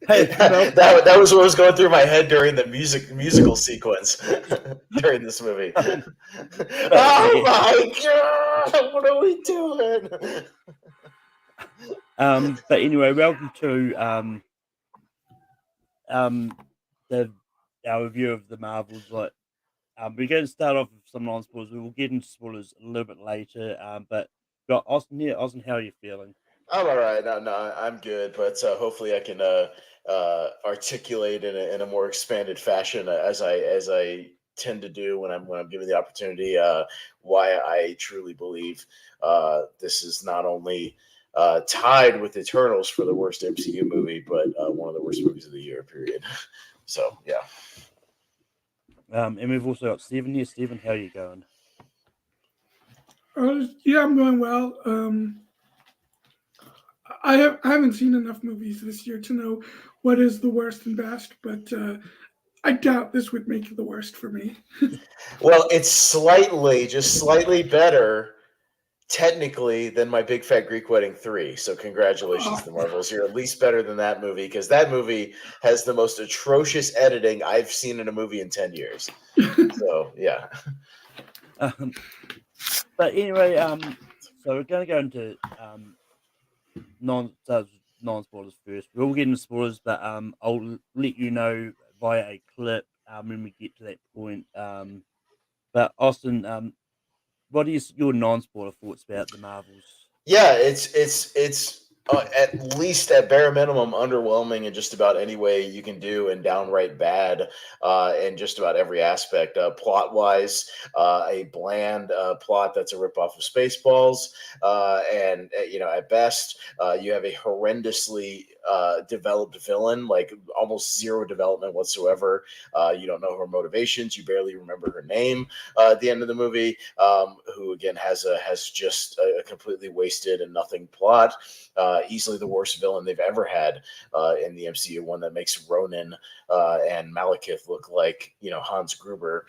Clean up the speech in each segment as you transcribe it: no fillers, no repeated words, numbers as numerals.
Hey, That was what was going through my head during the musical sequence during this movie. but Oh my god, what are we doing? but anyway, welcome to um the our review of the Marvels. Like, we're going to start off with some non-spoilers. We will get into spoilers a little bit later. But got Austin here. Austin, how are you feeling? I'm all right. No, I'm good. But hopefully, I can articulate in a more expanded fashion as I tend to do when I'm given the opportunity. Why I truly believe this is not only tied with Eternals for the worst MCU movie, but one of the worst movies of the year. Period. So yeah. And we've also got Stephen here. Stephen, how are you going? Yeah, I'm doing well. I haven't seen enough movies this year to know what is the worst and best, but I doubt this would make it the worst for me. Well, it's just slightly better technically than my Big Fat Greek Wedding 3. So congratulations Uh, to the Marvels. You're at least better than that movie because that movie has the most atrocious editing I've seen in a movie in 10 years. So, yeah. Um, but anyway, so we're going to go into non non spoilers first. We'll get into spoilers, but I'll let you know via a clip when we get to that point. But Austin, what is your non spoiler thoughts about the Marvels? Yeah, it's at least at bare minimum underwhelming in just about any way you can do, and downright bad in just about every aspect. Plot wise, a bland plot that's a ripoff of Spaceballs, and at best, you have a horrendously developed villain, like almost zero development whatsoever. You don't know her motivations. You barely remember her name at the end of the movie. Who again has just a completely wasted and nothing plot. Easily the worst villain they've ever had in the MCU, one that makes Ronan and Malekith look like Hans Gruber.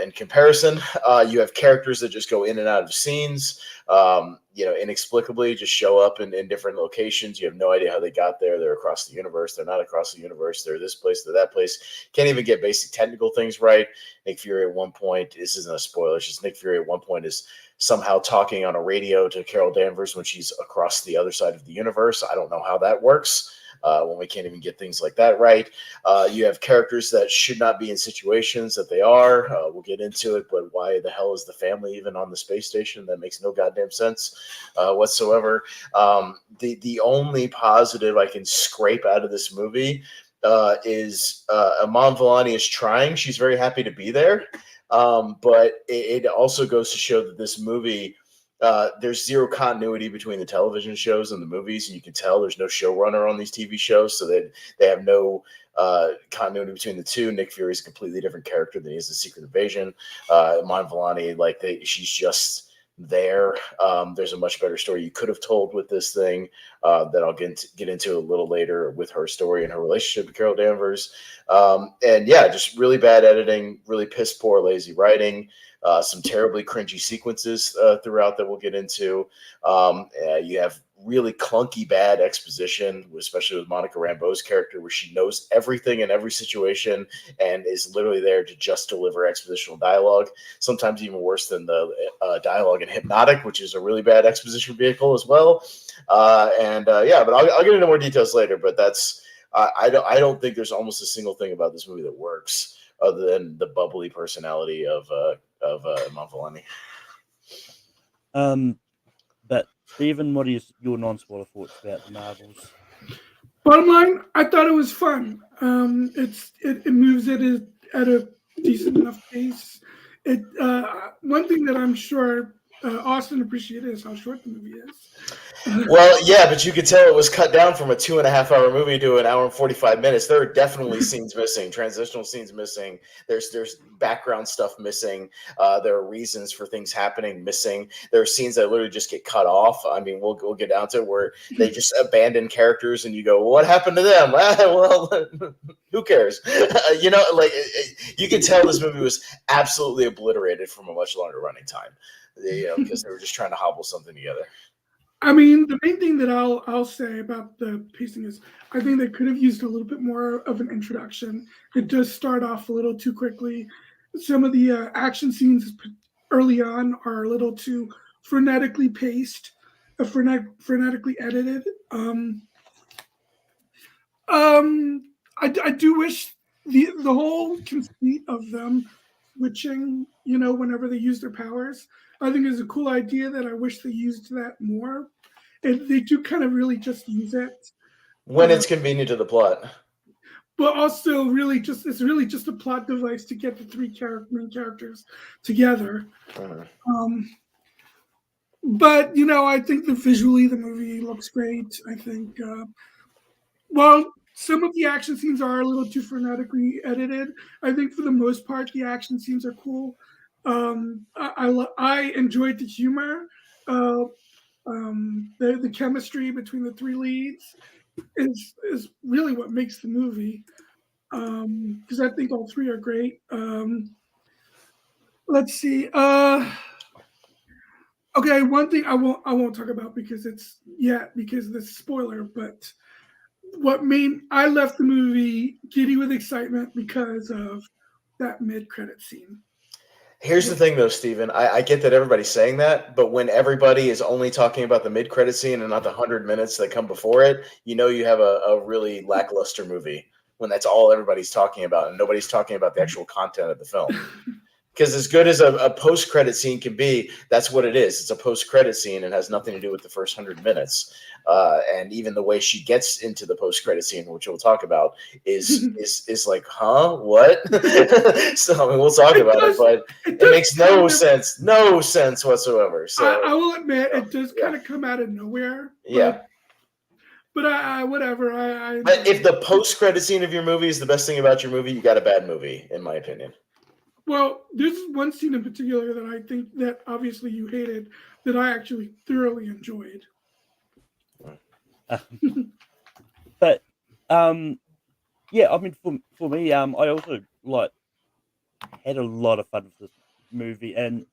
In comparison, you have characters that just go in and out of scenes. Inexplicably just show up in different locations. You have no idea how they got there. They're across the universe. They're not across the universe. They're this place. They're that place. Can't even get basic technical things right. Nick Fury at one point, this isn't a spoiler, it's just Nick Fury at one point is somehow talking on a radio to Carol Danvers when she's across the other side of the universe. I don't know how that works. When we can't even get things like that right. You have characters that should not be in situations that they are. We'll get into it, but why the hell is the family even on the space station? That makes no goddamn sense whatsoever. The only positive I can scrape out of this movie is Iman Vellani is trying. She's very happy to be there. But it also goes to show that this movie, there's zero continuity between the television shows and the movies. And you can tell there's no showrunner on these TV shows, so that they have no continuity between the two. Nick Fury is a completely different character than he is in Secret Invasion. Iman Vellani, she's just there. There's a much better story you could have told with this thing that I'll get into a little later with her story and her relationship with Carol Danvers. And yeah, just really bad editing, really piss poor, lazy writing, some terribly cringy sequences throughout that we'll get into. You have really clunky bad exposition, especially with Monica Rambeau's character, where she knows everything in every situation and is literally there to just deliver expositional dialogue, sometimes even worse than the dialogue in Hypnotic, which is a really bad exposition vehicle as well. But I'll get into more details later, but that's I don't think there's almost a single thing about this movie that works other than the bubbly personality of Iman Vellani. But Stephen, what is your non-spoiler thoughts about the Marvels? Bottom line, I thought it was fun. It moves at a decent enough pace. One thing that I'm sure Austin appreciated is how short the movie is. Well, yeah, but you could tell it was cut down from a 2.5 hour movie to an hour and 45 minutes. There are definitely scenes missing, transitional scenes missing. There's background stuff missing. There are reasons for things happening missing. There are scenes that literally just get cut off. I mean, we'll get down to it where they just abandon characters, and you go, well, "What happened to them?" Well, who cares? You can tell this movie was absolutely obliterated from a much longer running time. Because they were just trying to hobble something together. I mean, the main thing that I'll say about the pacing is I think they could have used a little bit more of an introduction. It does start off a little too quickly. Some of the action scenes early on are a little too frenetically paced, frenetically edited. I do wish the whole conceit of them switching, whenever they use their powers, I think is a cool idea that I wish they used that more. And they do kind of really just use it, When it's convenient to the plot. but also it's really just a plot device to get the three main characters together. But I think visually the movie looks great. I think well, some of the action scenes are a little too frenetically edited. I think for the most part, the action scenes are cool. I enjoyed the humor. The chemistry between the three leads is really what makes the movie. Because I think all three are great. Let's see. Okay, one thing I won't talk about because it's the spoiler, but I left the movie giddy with excitement because of that mid-credit scene. Here's the thing, though, Steven. I get that everybody's saying that, but when everybody is only talking about the mid-credit scene and not the 100 minutes that come before it, you have a really lackluster movie when that's all everybody's talking about and nobody's talking about the actual content of the film. Because as good as a post-credit scene can be, that's what it is. It's a post-credit scene and has nothing to do with the first 100 minutes. And even the way she gets into the post-credit scene, which we'll talk about, is like, huh? What? So we'll talk about it, but it makes no sense whatsoever. So I will admit, it does kind of come out of nowhere. But I whatever. But if the post-credit scene of your movie is the best thing about your movie, you got a bad movie, in my opinion. Well, there's one scene in particular that I think that obviously you hated that I actually thoroughly enjoyed. But yeah, I mean, for me, I also had a lot of fun with this movie, and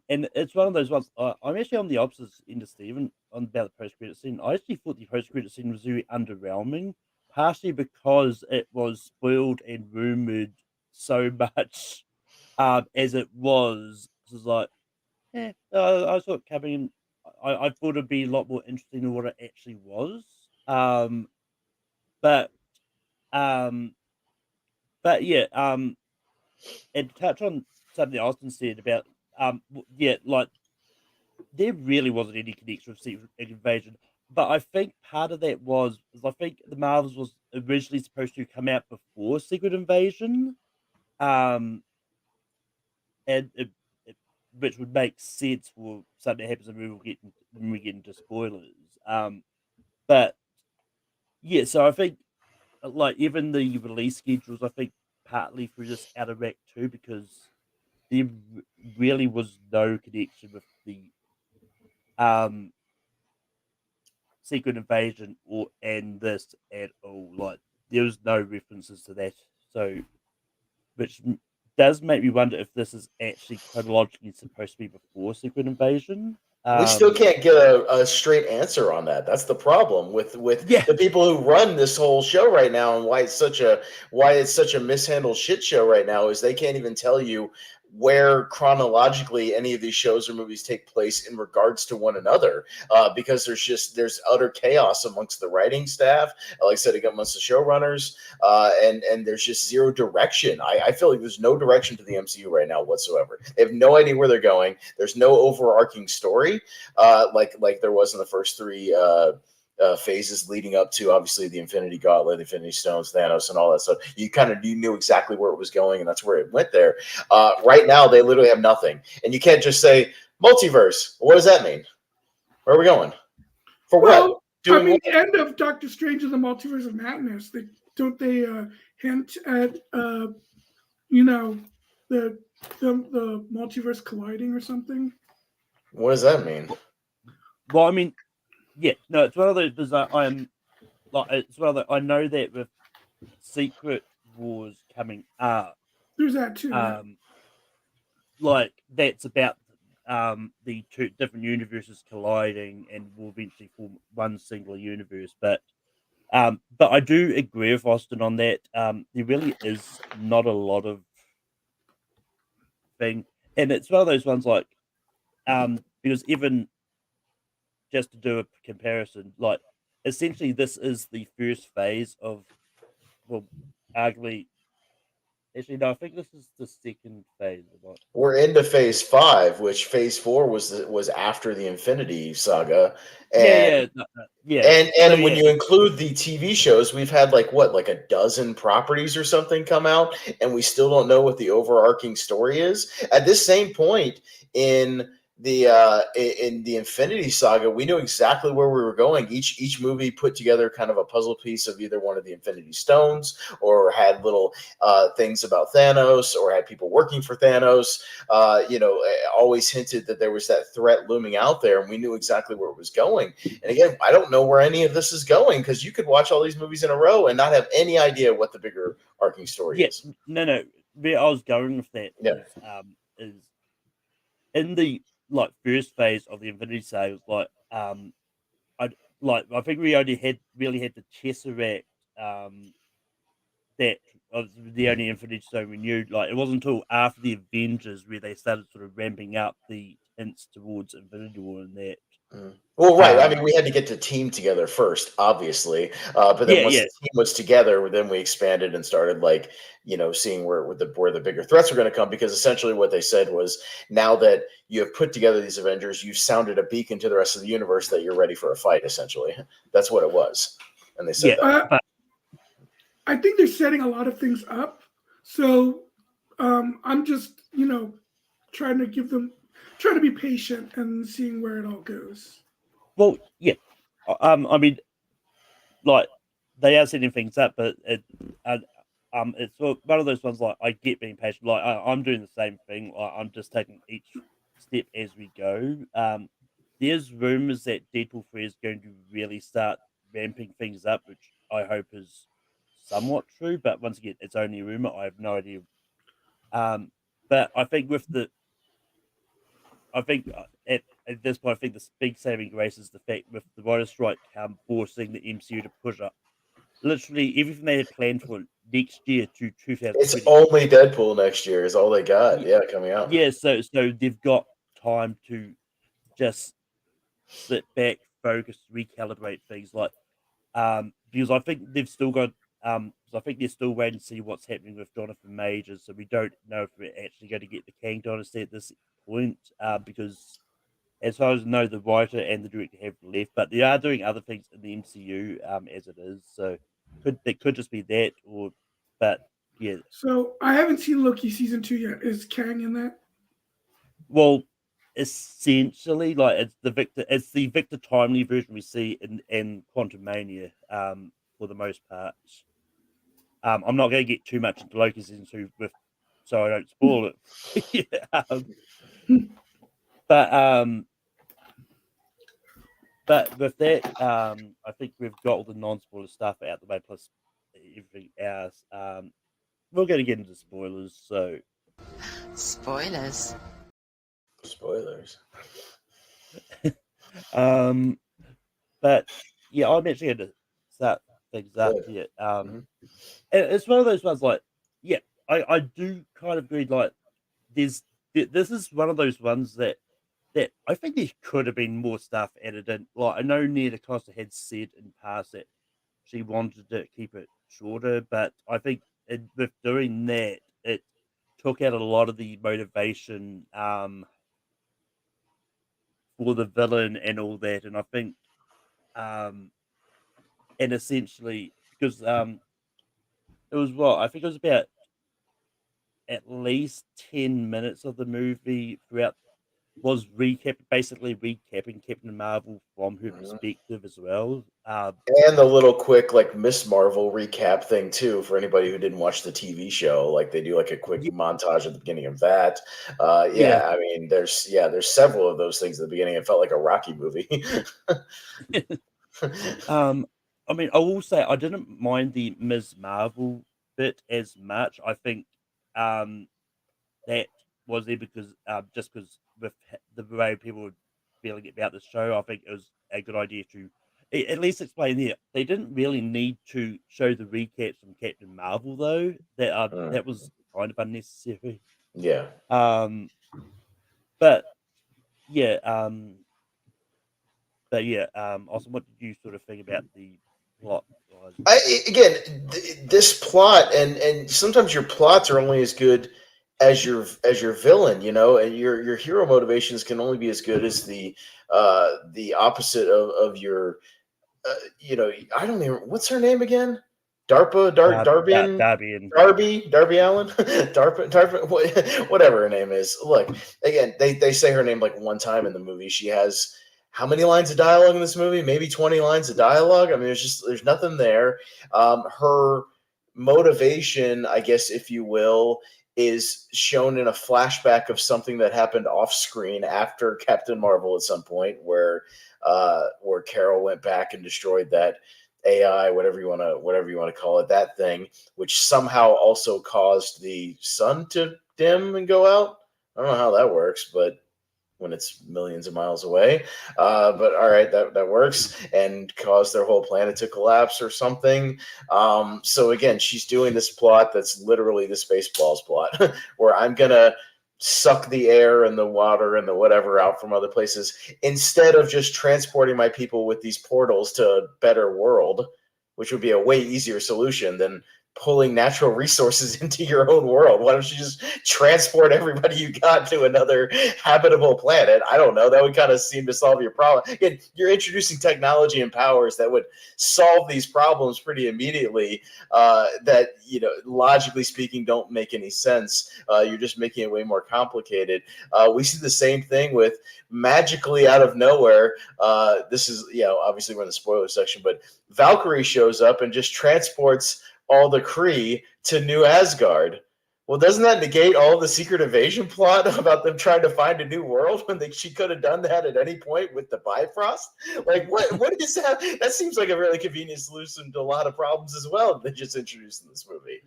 it's one of those ones. I'm actually on the opposite end of Steven on about the post-credit scene. I actually thought the post-credit scene was very underwhelming, partially because it was spoiled and rumored so much. As it was like, I saw it coming in. I thought it'd be a lot more interesting than what it actually was. But yeah, and to touch on something Austin said about, there really wasn't any connection with Secret Invasion. But I think part of that was I think the Marvels was originally supposed to come out before Secret Invasion. And which would make sense for something that happens, and when we get into spoilers. But yeah, so I think even the release schedules, I think partly through this out of whack too, because there really was no connection with the Secret Invasion and this at all. There was no references to that, so which does make me wonder if this is actually chronologically supposed to be before Secret Invasion. We still can't get a straight answer on that. That's the problem with the people who run this whole show right now, and why it's such a mishandled shit show right now is they can't even tell you where chronologically any of these shows or movies take place in regards to one another, because there's utter chaos amongst the writing staff, like I said, amongst the showrunners, and there's just zero direction. I feel like there's no direction to the MCU right now whatsoever. They have no idea where they're going. There's no overarching story, like there was in the first three phases leading up to obviously the Infinity Gauntlet, Infinity Stones, Thanos, and all that stuff. You knew exactly where it was going, and that's where it went there. Right now, they literally have nothing, and you can't just say multiverse. What does that mean? Where are we going? For what? The end of Doctor Strange and the Multiverse of Madness. They hint at the multiverse colliding or something? What does that mean? Well, I mean. Yeah, no, it's one of those bizarre. It's one of the. I know that with Secret Wars coming up, there's that too. That's about the two different universes colliding and will eventually form one singular universe. But I do agree with Austin on that. There really is not a lot of thing, and it's one of those ones like because even just to do a comparison, like essentially this is the first phase of, well, arguably, actually no, I think this is the second phase of it. We're into phase 5, which phase 4 was after the Infinity Saga, and Yeah. So and when you include the TV shows, we've had like what, like a dozen properties or something come out, and we still don't know what the overarching story is. At this same point in the Infinity Saga, we knew exactly where we were going. Each movie put together kind of a puzzle piece of either one of the Infinity Stones, or had little things about Thanos, or had people working for Thanos. Always hinted that there was that threat looming out there, and we knew exactly where it was going. And again, I don't know where any of this is going, because you could watch all these movies in a row and not have any idea what the bigger arcing story is. No. Where I was going with that is in the like first phase of the Infinity Saga, I think we only really had the Tesseract that was the only Infinity Stone we knew. Like it wasn't until after the Avengers where they started sort of ramping up the hints towards Infinity War and that. Well, right. I mean, we had to get the team together first, obviously. But then once the team was together, then we expanded and started seeing where the bigger threats were going to come. Because essentially what they said was, now that you have put together these Avengers, you've sounded a beacon to the rest of the universe that you're ready for a fight, essentially. That's what it was. And they said that. I think they're setting a lot of things up. So I'm just, trying to be patient and seeing where it all goes. Well, yeah. I mean, like they are setting things up, but it's one of those ones. Like I get being patient. Like I'm doing the same thing. Like I'm just taking each step as we go. There's rumors that Deadpool 3 is going to really start ramping things up, which I hope is somewhat true. But once again, it's only a rumor. I have no idea. But I think at this point, I think the big saving grace is the fact with the writer's strike forcing the MCU to push up literally everything they had planned for next year to 2020. It's only Deadpool next year is all they got. Yeah, coming out. Yeah, so they've got time to just sit back, focus, recalibrate things because I think they've still got I think they're still waiting to see what's happening with Jonathan Majors, so we don't know if we're actually going to get the Kang Dynasty at this point, because as far as I know, the writer and the director have left, but they are doing other things in the MCU as it is. So it could just be that, but yeah. So I haven't seen Loki season 2 yet. Is Kang in that? Well, essentially, like it's the Victor Timely version we see in Quantumania, for the most part. I'm not going to get too much into Loki season 2 so I don't spoil it. But with that, I think we've got all the non-spoiler stuff out the way, plus everything else. We're going to get into spoilers, so Spoilers. But yeah, I'm actually going to start things up here. And it's one of those ones like, yeah, I do kind of agree. Like, this is one of those ones that I think there could have been more stuff added in. Like, I know Nia DaCosta had said in past that she wanted to keep it shorter, but I think with doing that, it took out a lot of the motivation for the villain and all that. And I think, and essentially, because it was I think it was about at least 10 minutes of the movie throughout was basically recapping Captain Marvel from her perspective as well. And the little quick Miss Marvel recap thing too, for anybody who didn't watch the TV show. Like they do a quick montage at the beginning of that. I mean, there's several of those things at the beginning. It felt like a Rocky movie. I mean, I will say I didn't mind the Ms. Marvel bit as much. I think that was there because just because with the way people were feeling about the show, I think it was a good idea to at least explain there. They didn't really need to show the recaps from Captain Marvel though. That was kind of unnecessary. Yeah. But yeah, Austin, what did you sort of think about the plot? This plot and sometimes your plots are only as good as your villain, and your hero motivations can only be as good as the opposite of your I don't even, what's her name again? Darby Allen, DARPA, whatever her name is. Look, again, they say her name like one time in the movie. She has how many lines of dialogue in this movie? Maybe 20 lines of dialogue. I mean, there's nothing there. Her motivation, I guess, if you will, is shown in a flashback of something that happened off screen after Captain Marvel at some point, where Carol went back and destroyed that AI, whatever you want to call it, that thing, which somehow also caused the sun to dim and go out. I don't know how that works, but when it's millions of miles away, but all right, that works, and caused their whole planet to collapse or something. So again, she's doing this plot that's literally the Spaceballs plot, where I'm gonna suck the air and the water and the whatever out from other places instead of just transporting my people with these portals to a better world, which would be a way easier solution than pulling natural resources into your own world. Why don't you just transport everybody you got to another habitable planet? I don't know. That would kind of seem to solve your problem. Again, you're introducing technology and powers that would solve these problems pretty immediately, that, logically speaking, don't make any sense. You're just making it way more complicated. We see the same thing with magically out of nowhere. This is, obviously we're in the spoiler section, but Valkyrie shows up and just transports all the Kree to New Asgard. Well, doesn't that negate all the Secret Invasion plot about them trying to find a new world when she could have done that at any point with the Bifrost? Like, what is that? That seems like a really convenient solution to a lot of problems as well that just introduced in this movie.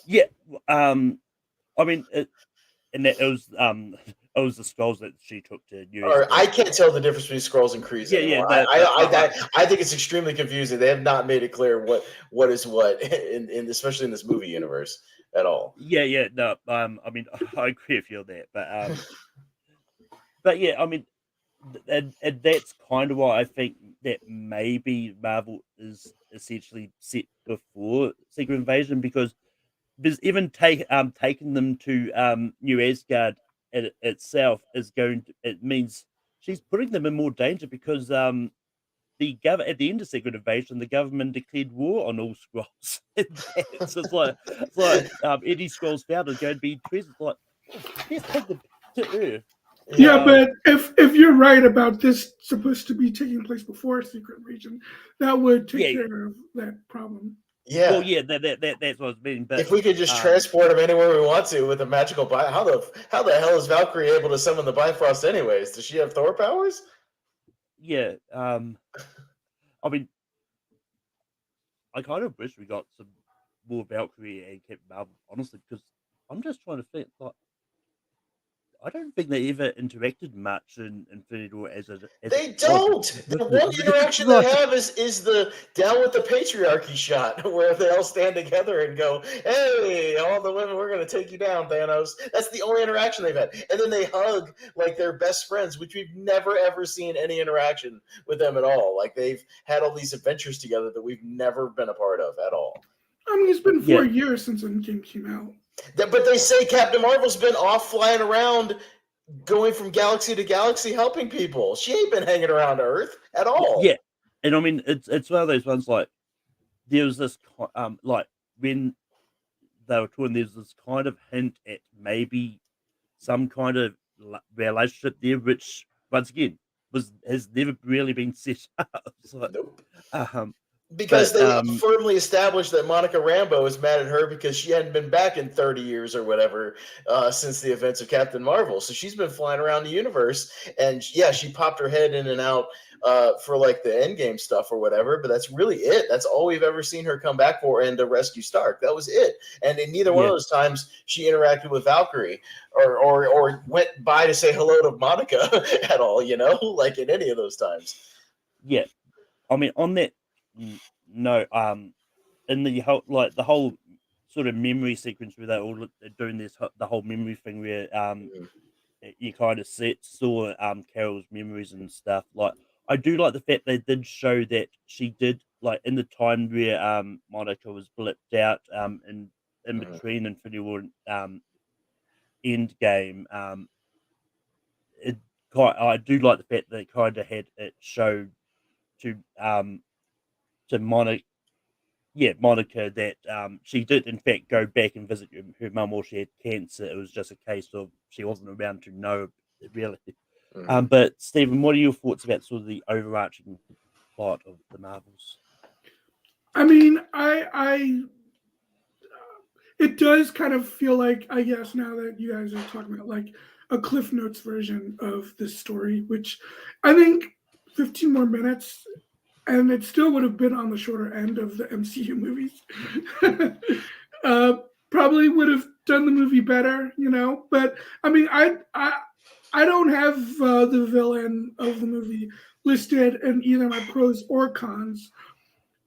Yeah, I mean, it was the scrolls that she took to New Or I can't tell the difference between Skrulls and Krees anymore. I think it's extremely confusing. They have not made it clear what is what, in especially in this movie universe at all. Yeah, no, I mean, I agree with you on that, but yeah, I mean, and that's kind of why I think that maybe Marvel is essentially set before Secret Invasion, because even taking them to New Asgard itself it means she's putting them in more danger, because at the end of Secret Invasion, the government declared war on all Skrulls. So it's like any Skrulls found is going to be treated like, let's take them to Earth. Yeah, but if you're right about this supposed to be taking place before Secret Invasion, that would take care of that problem. Yeah. Well, yeah, that's what I was meaning. But if we could just transport them anywhere we want to with a magical how the hell is Valkyrie able to summon the Bifrost anyways? Does she have Thor powers? Yeah. I mean, I kind of wish we got some more Valkyrie and Captain Marvel, honestly, because I'm just trying to think, like, I don't think they ever interacted much in Infinity War they don't. The one interaction they have is the down with the patriarchy shot, where they all stand together and go, "Hey, all the women, we're going to take you down, Thanos." That's the only interaction they've had. And then they hug like they're best friends, which we've never ever seen any interaction with them at all. Like, they've had all these adventures together that we've never been a part of at all. I mean, it's been 4 years since Endgame came out. But they say Captain Marvel's been off flying around, going from galaxy to galaxy, helping people. She ain't been hanging around Earth at all. Yeah, and I mean, it's one of those ones, like, there was this like when they were talking, there's this kind of hint at maybe some kind of relationship there, which once again has never really been set up. So, nope. Because But, they firmly established that Monica Rambeau is mad at her because she hadn't been back in 30 years or whatever since the events of Captain Marvel. So she's been flying around the universe, and yeah, she popped her head in and out for like the Endgame stuff or whatever. But that's really it. That's all we've ever seen her come back for, and to rescue Stark. That was it. And in neither one of those times she interacted with Valkyrie or went by to say hello to Monica at all. Like in any of those times. yeah, I mean, on that no, in the whole sort of memory sequence where they're all doing the whole memory thing where you kind of saw Carol's memories and stuff. Like, I do like the fact they did show that she did, like, in the time where Monica was blipped out in between Infinity War and Endgame. I do like the fact that they kind of had it showed to Monica that she did in fact go back and visit her mum while she had cancer. It was just a case of she wasn't around to know really. But Stephen, what are your thoughts about sort of the overarching plot of the Marvels? I mean, it does kind of feel like, I guess now that you guys are talking about, like a Cliff Notes version of this story, which I think 15 more minutes and it still would have been on the shorter end of the MCU movies. Probably would have done the movie better, But I mean, I don't have the villain of the movie listed in either my pros or cons.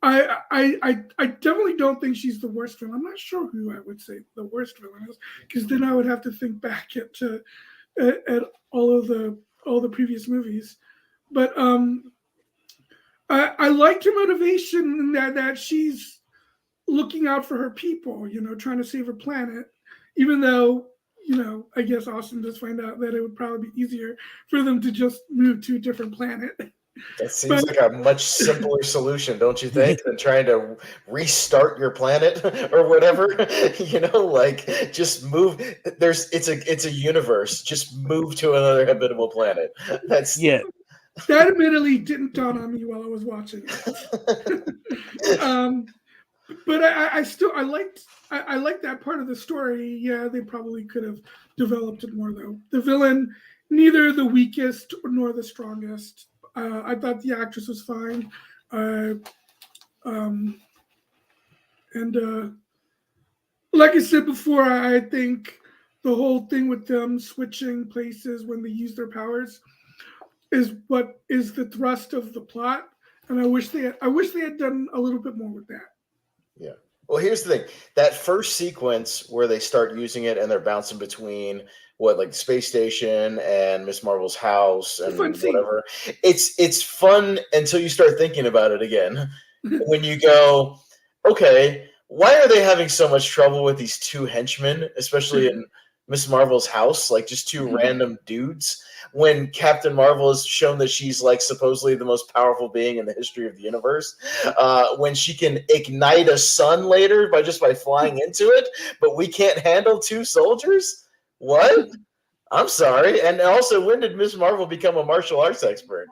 I definitely don't think she's the worst villain. I'm not sure who I would say the worst villain is, because then I would have to think back at all the previous movies. But I liked her motivation in that she's looking out for her people, trying to save her planet, even though, I guess Austin does find out that it would probably be easier for them to just move to a different planet. That seems like a much simpler solution, don't you think, than trying to restart your planet or whatever? Like just move. It's a universe. Just move to another habitable planet. That admittedly didn't dawn on me while I was watching it. But I liked that part of the story. Yeah, they probably could have developed it more though. The villain, neither the weakest nor the strongest. I thought the actress was fine. Like I said before, I think the whole thing with them switching places when they use their powers is what is the thrust of the plot, and I wish they had done a little bit more with that. Yeah. Well, here's the thing: that first sequence where they start using it and they're bouncing between like the space station and Miss Marvel's house and whatever. It's fun until you start thinking about it again. When you go, okay, why are they having so much trouble with these two henchmen, especially in Miss Marvel's house, like just two random dudes, when Captain Marvel has shown that she's like supposedly the most powerful being in the history of the universe, when she can ignite a sun later by flying into it, but we can't handle two soldiers? What? I'm sorry. And also, when did Miss Marvel become a martial arts expert?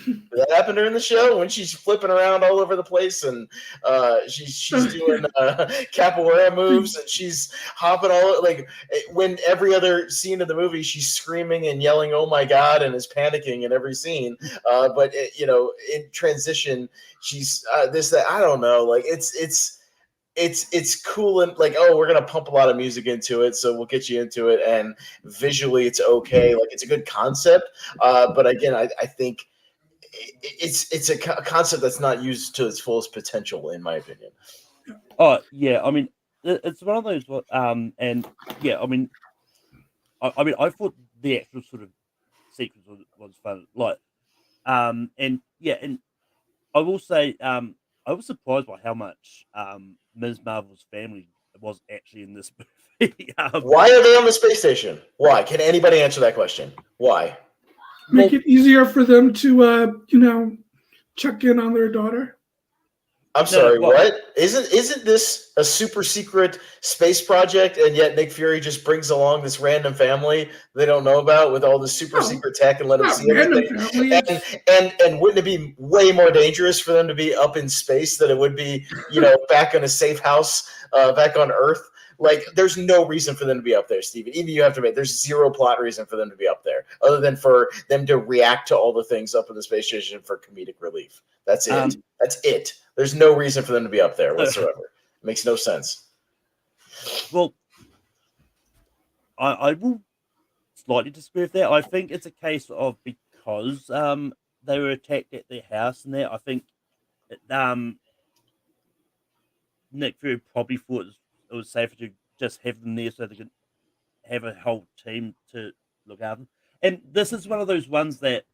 Did that happen during the show when she's flipping around all over the place and she's doing capoeira moves and she's hopping like when every other scene of the movie she's screaming and yelling "Oh my God" and is panicking in every scene, but in transition she's this that I don't know, like it's cool and like, oh, we're gonna pump a lot of music into it, so we'll get you into it, and visually it's okay, like it's a good concept, but again I think it's a concept that's not used to its fullest potential, in my opinion. Oh yeah, I mean it's one of those, and yeah, I mean I thought the actual sort of sequence was fun, like, and yeah, and I will say, I was surprised by how much Ms. Marvel's family was actually in this movie. Why are they on the space station? Why? Can anybody answer that question? Why? Make it easier for them to, check in on their daughter. I'm sorry, well- what? Isn't this a super secret space project, and yet Nick Fury just brings along this random family they don't know about with all this super No, secret tech and let them Not see random everything? family. It's, And wouldn't it be way more dangerous for them to be up in space than it would be, back in a safe house, back on Earth? Like, there's no reason for them to be up there, Steven. Even you have to admit, there's zero plot reason for them to be up there, other than for them to react to all the things up in the space station for comedic relief. That's it. That's it. There's no reason for them to be up there whatsoever. It makes no sense. Well, I will slightly disagree with that. I think it's a case of because they were attacked at their house and that. I think Nick Fury probably thought it was safer to just have them there so they could have a whole team to look after them. And this is one of those ones that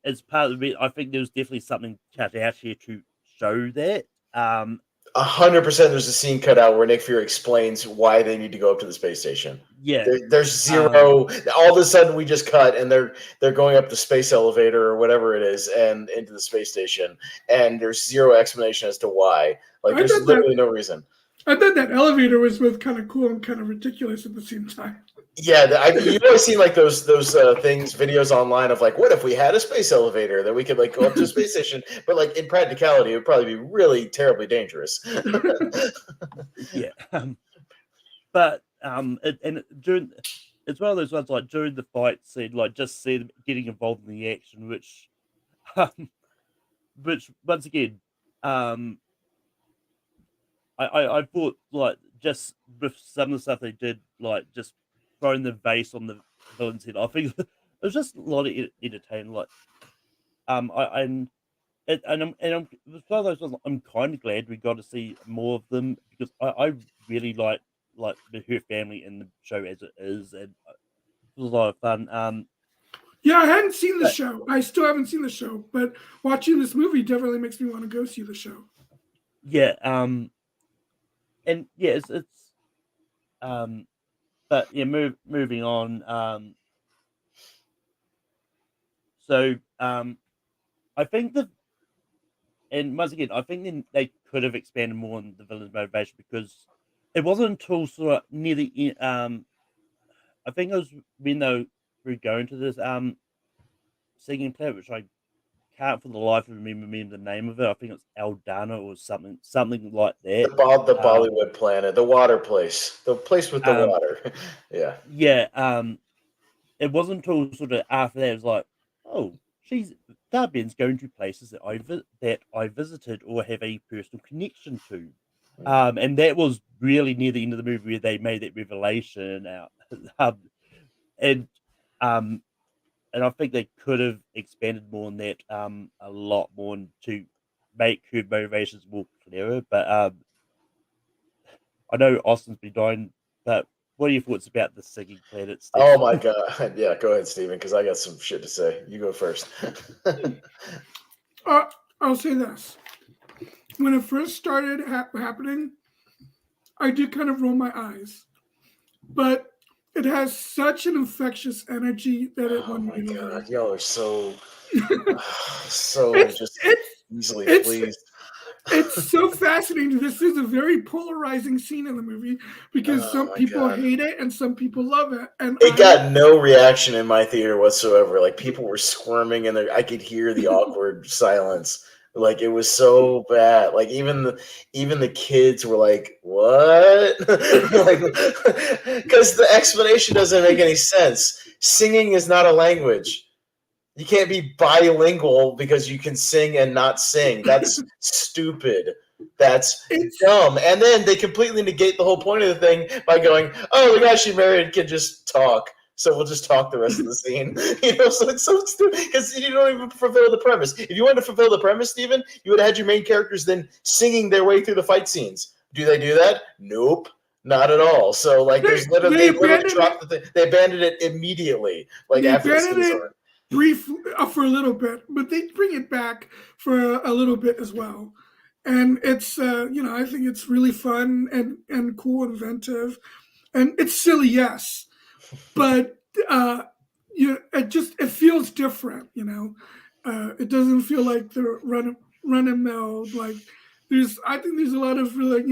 as part of it, I think there was definitely something cut out here to show that. 100% there's a scene cut out where Nick Fury explains why they need to go up to the space station. Yeah. There's zero. All of a sudden, we just cut, and they're going up the space elevator or whatever it is, and into the space station, and there's zero explanation as to why. Like, there's literally no reason. I thought that elevator was both kind of cool and kind of ridiculous at the same time. Yeah, you've always seen like those videos online of like, what if we had a space elevator that we could like go up to a space station? But like in practicality, it would probably be really terribly dangerous. Yeah, but during it's one of those ones like during the fight scene, like just see them getting involved in the action, which once again, I thought like just with some of the stuff they did, like just throwing the vase on the villain's head. I think it was just a lot of entertaining. Like, I'm it's one of those ones. I'm kind of glad we got to see more of them because I really like her family in the show as it is, and it was a lot of fun. Yeah, I hadn't seen the show. I still haven't seen the show, but watching this movie definitely makes me want to go see the show. Yeah, and yeah, it's but yeah, moving on. So I think and once again, I think then they could have expanded more on the villain's motivation because it wasn't until sort of near the I think it was when they were going to this singing planet, which I can't for the life of me remember the name of it. I think it's Eldana or something like that. The Bollywood planet, the water place, the place with the water. Yeah. Yeah. It wasn't until sort of after that it was like, oh, Darbian's going to places that I visited or have a personal connection to. And that was really near the end of the movie where they made that revelation out. And I think they could have expanded more on that a lot more to make her motivations more clearer. But I know Austin's been dying, but what are your thoughts about the singing planet? Steve? Oh my god! Yeah, go ahead, Steven, because I got some shit to say. You go first. I'll say this: when it first started happening, I did kind of roll my eyes, but it has such an infectious energy that it won me over. Y'all are so easily pleased. It's so fascinating. This is a very polarizing scene in the movie because some people hate it and some people love it. And it got no reaction in my theater whatsoever. Like people were squirming and I could hear the awkward silence. Like it was so bad. Like even the kids were like, "What?" Like, because the explanation doesn't make any sense. Singing is not a language. You can't be bilingual because you can sing and not sing. That's stupid. It's dumb. And then they completely negate the whole point of the thing by going, "Oh, the guy she married can just talk. So we'll just talk the rest of the scene." So it's so stupid because you don't even fulfill the premise. If you wanted to fulfill the premise, Steven, you would have had your main characters then singing their way through the fight scenes. Do they do that? Nope, not at all. So like, they literally dropped the thing. They abandoned it immediately. Like after the scene's over. Brief for a little bit, but they bring it back for a little bit as well. And it's I think it's really fun and cool, inventive, and it's silly, yes, but it feels different. It doesn't feel like the run of mill. Like I think there's a lot of really,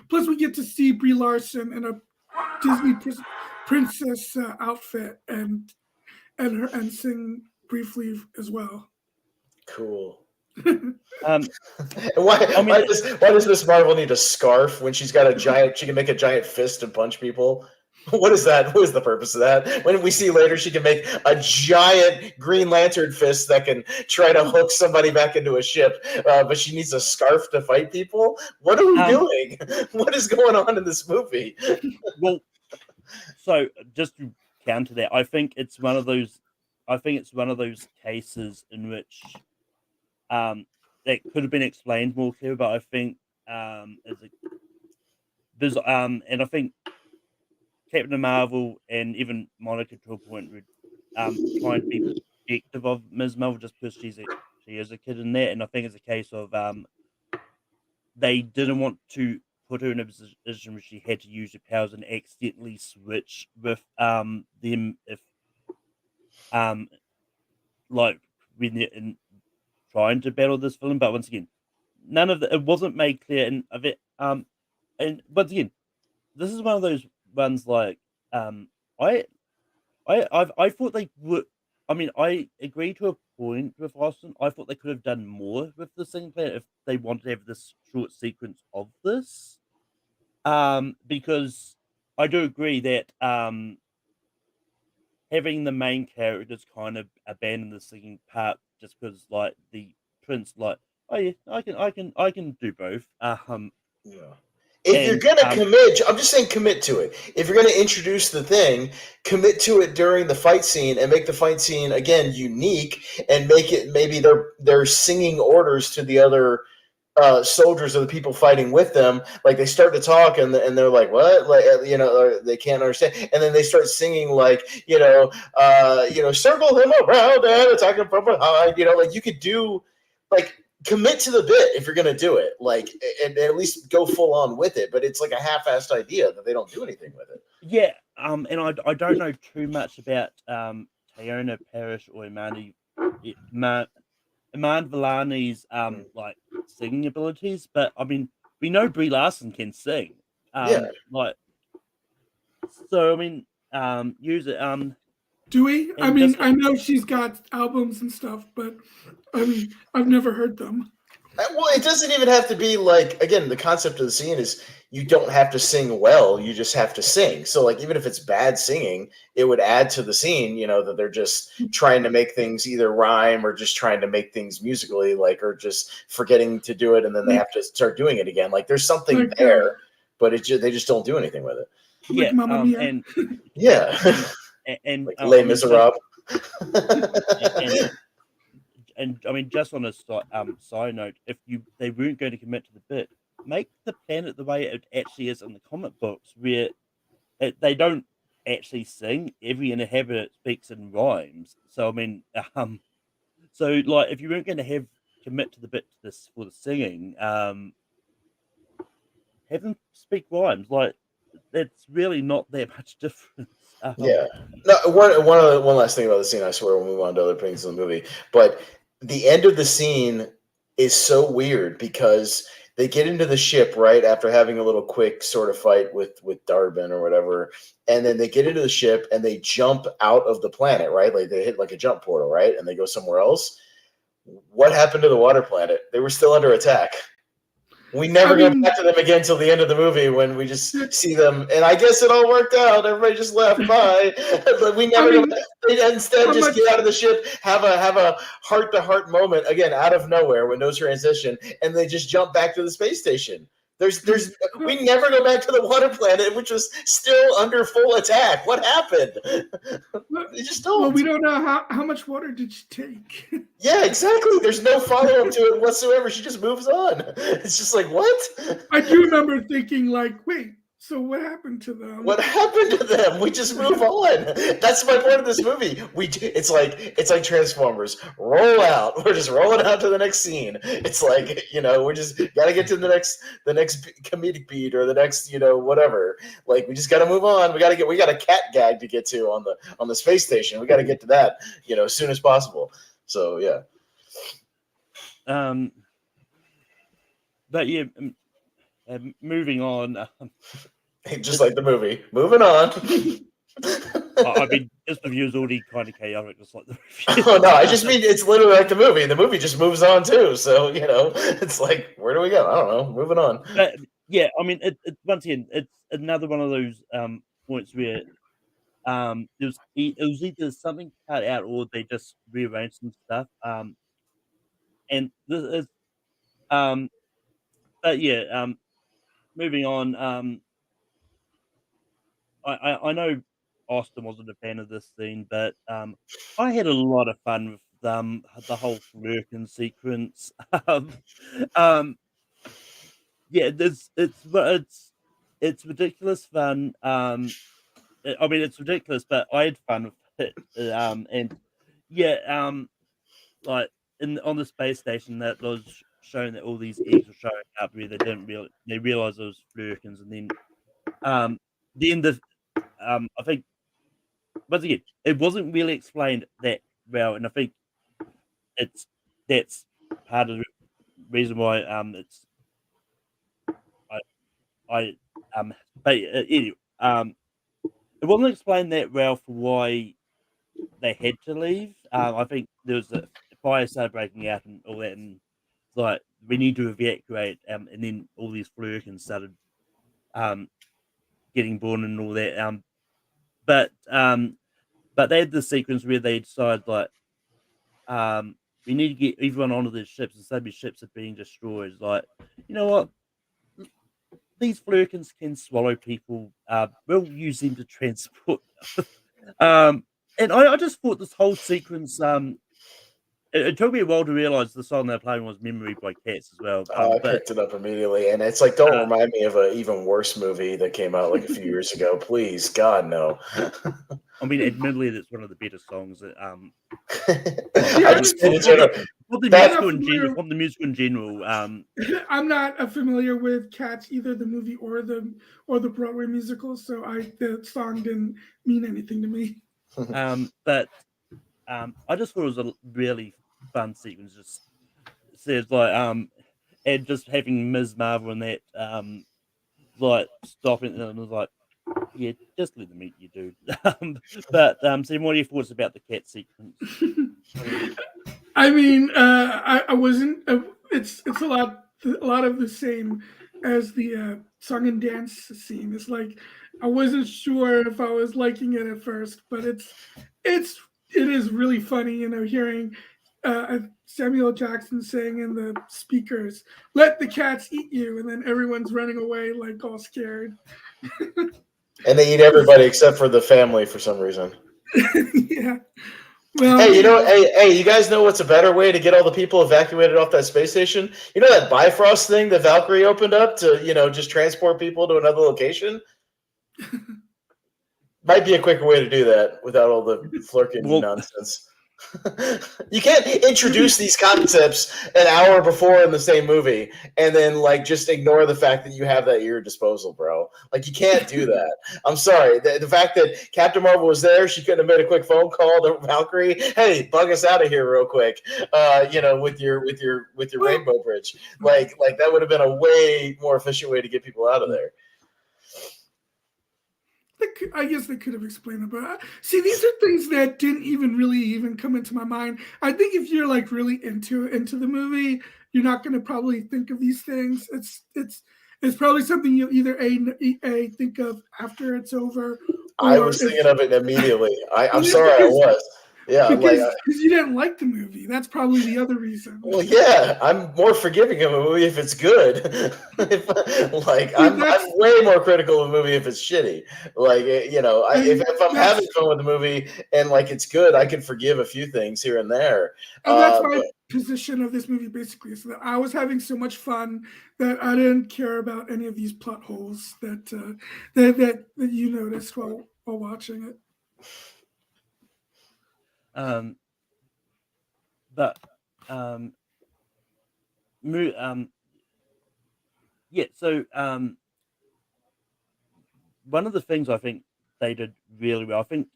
plus we get to see Brie Larson in a Disney princess outfit and sing briefly as well. Cool. Um, Why, I mean- why does Miss Marvel need a scarf when she's got a giant? She can make a giant fist and punch people. What is that? What is the purpose of that? When we see later, she can make a giant Green Lantern fist that can try to hook somebody back into a ship, but she needs a scarf to fight people. What are we doing? What is going on in this movie? well, so just to counter that, I think it's one of those. I think it's one of those cases in which that could have been explained more clear, but I think and I think Captain Marvel and even Monica to a point would try and be protective of Ms. Marvel just because she is a kid in that, and I think it's a case of they didn't want to put her in a position where she had to use her powers and accidentally switch with them if like when they're in trying to battle this villain. But once again, none of it wasn't made clear, and of it and once again, this is one of those ones like I thought they would. I mean, I agree to a point with Austin. I thought they could have done more with the Singing Planet if they wanted to have this short sequence of this. Because I do agree that having the main characters kind of abandon the singing part just because like the prince like, oh yeah, I can do both. Yeah. If you're gonna commit, I'm just saying commit to it. If you're gonna introduce the thing, commit to it during the fight scene and make the fight scene again unique and make it maybe they're singing orders to the other soldiers or the people fighting with them. Like they start to talk and they're like, what? Like or they can't understand, and then they start singing like circle them around and attack them from behind. Like you could do like. Commit to the bit if you're going to do it, like, and at least go full on with it. But it's like a half-assed idea that they don't do anything with it. Yeah, and I don't know too much about Teyonah Parrish or Iman Vellani's like singing abilities, but I mean we know Brie Larson can sing. Like, so I mean, use it. Do we? I mean, I know she's got albums and stuff, but I mean, I've never heard them. Well, it doesn't even have to be like, again, the concept of the scene is you don't have to sing well, you just have to sing. So, like, even if it's bad singing, it would add to the scene, that they're just trying to make things either rhyme or just trying to make things musically, like, or just forgetting to do it and then they have to start doing it again. Like, there's something there, but they just don't do anything with it. Yeah, Mamma Mia. and yeah. And like Les Miserables. And I mean, just on a side note, if they weren't going to commit to the bit, make the planet the way it actually is in the comic books, where they don't actually sing. Every inhabitant speaks in rhymes. So I mean, so like, if you weren't going to commit to the bit for the singing, have them speak rhymes. Like, it's really not that much difference. Yeah. No. One last thing about the scene. I swear we'll move on to other things in the movie. But the end of the scene is so weird because they get into the ship right after having a little quick sort of fight with Darben or whatever, and then they get into the ship and they jump out of the planet, right? Like they hit like a jump portal, right? And they go somewhere else. What happened to the water planet? They were still under attack. We never go back to them again until the end of the movie when we just see them. And I guess it all worked out. Everybody just left. Bye. But we never go back. They instead just get out of the ship, have a heart-to-heart moment, again, out of nowhere with no transition, and they just jump back to the space station. We never go back to the water planet, which was still under full attack. What happened? They just don't. Well, we don't know how much water did she take. Yeah, exactly. There's no follow-up to it whatsoever. She just moves on. It's just like, what? I do remember thinking, like, wait, so what happened to them? What happened to them? We just move on. That's my point of this movie. It's like Transformers. Roll out. We're just rolling out to the next scene. It's like, we just got to get to the next comedic beat or the next, whatever. Like, we just got to move on. We got a cat gag to get to on the space station. We got to get to that, as soon as possible. So, yeah. but yeah, moving on. Just like the movie. Moving on. I mean, this review is already kind of chaotic, just like the review. Oh no, I just mean it's literally like the movie. The movie just moves on too. So it's like, where do we go? I don't know. Moving on. But yeah, I mean, it once again, it's another one of those points where it was either something cut out or they just rearranged some stuff. And this is but yeah, moving on. I know Austin wasn't a fan of this scene, but I had a lot of fun with the whole Flurkin sequence. Um, yeah, it's ridiculous fun. I mean, it's ridiculous, but I had fun with it. And yeah, like on the space station that was showing that all these eggs were showing up where they realized it was Flurkins, and then I think once again it wasn't really explained that well, and I think that's part of the reason why it's I but anyway it wasn't explained that well for why they had to leave. I think there was a fire started breaking out and all that, and it's like we need to evacuate, and then all these Flurkins started getting born and all that. But they had this sequence where they decided like we need to get everyone onto the ships, and so many ships are being destroyed. Like, you know what? These Flurkins can swallow people. We'll use them to transport. And I just thought this whole sequence. It took me a while to realize the song they're playing was "Memory" by Cats as well. I picked it up immediately, and it's like, don't remind me of an even worse movie that came out like a few years ago, please, God, no. I mean, admittedly, that's one of the better songs. That, I just from the musical in general. I'm not familiar with Cats, either the movie or the Broadway musical, so the song didn't mean anything to me. But I just thought it was a really fun sequence. Just says like and just having Ms. Marvel and that like stopping and it was like, yeah, just let them eat you, dude. But so what are your thoughts about the cat sequence? I mean, I wasn't. It's a lot of the same as the song and dance scene. It's like I wasn't sure if I was liking it at first, but it is really funny, hearing Samuel Jackson saying in the speakers, "Let the cats eat you," and then everyone's running away like all scared. And they eat everybody except for the family for some reason. Yeah. Well, hey, you guys know what's a better way to get all the people evacuated off that space station? You know that Bifrost thing that Valkyrie opened up to, just transport people to another location? Might be a quicker way to do that without all the Flurkin nonsense. You can't introduce these concepts an hour before in the same movie and then just ignore the fact that you have that at your disposal, bro. Like, you can't do that. I'm sorry. The fact that Captain Marvel was there, she couldn't have made a quick phone call to Valkyrie. Hey, bug us out of here real quick. With your rainbow bridge. Like that would have been a way more efficient way to get people out of there. I guess they could have explained it, but see, these are things that didn't even come into my mind. I think if you're really into the movie, you're not going to probably think of these things. It's probably something you'll either a think of after it's over. I was thinking of it immediately. I'm sorry, I was. Yeah, because you didn't like the movie. That's probably the other reason. Well, yeah, I'm more forgiving of a movie if it's good. I'm way more critical of a movie if it's shitty. If I'm having fun with the movie and it's good, I can forgive a few things here and there. And that's my position of this movie, basically, so that I was having so much fun that I didn't care about any of these plot holes that you noticed while watching it. Yeah, so one of the things I think they did really well, I think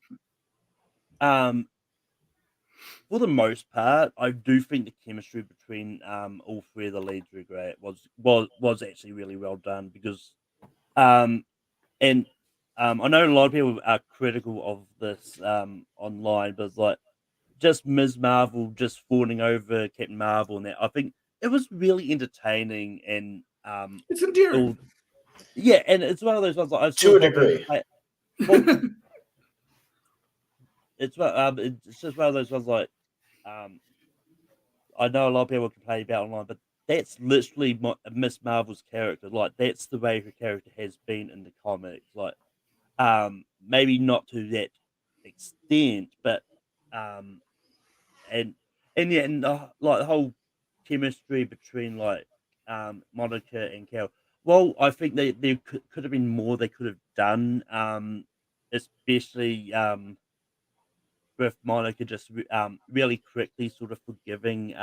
for the most part, I do think the chemistry between all three of the leads were great. Was actually really well done because and I know a lot of people are critical of this online, but it's like just Ms. Marvel just fawning over Captain Marvel and that. I think it was really entertaining and It's endearing. yeah, and it's one of those ones like I To saw a degree. well, it's just one of those ones like um I know a lot of people complain about online, but that's literally Miss Marvel's character. Like that's the way her character has been in the comics. Like maybe not to that extent, but um and yeah, and like the whole chemistry between like Monica and Cal. Well, I think there could have been more they could have done, especially with Monica just really quickly sort of forgiving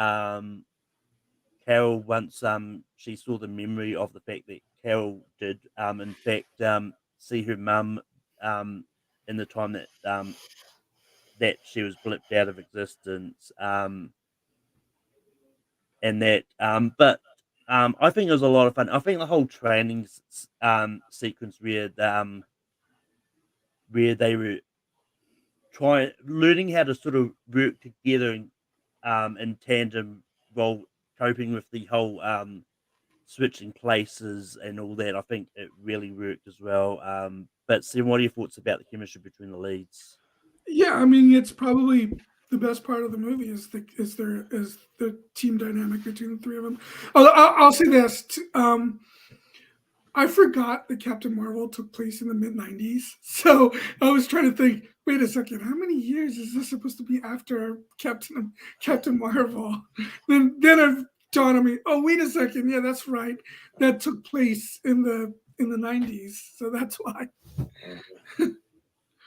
Carol once she saw the memory of the fact that Carol did in fact see her mum in the time that she was blipped out of existence and that but I think it was a lot of fun. I think the whole training sequence where they were learning how to sort of work together in tandem while coping with the whole switching places and all that. I think it really worked as well. But Sam, what are your thoughts about the chemistry between the leads? Yeah, I mean, it's probably the best part of the movie is the team dynamic between the three of them. I'll say this. I forgot that Captain Marvel took place in the mid '90s, so I was trying to think. Wait a second, how many years is this supposed to be after Captain Marvel? Then it dawned on me. Oh, wait a second. Yeah, that's right. That took place in the '90s, so that's why.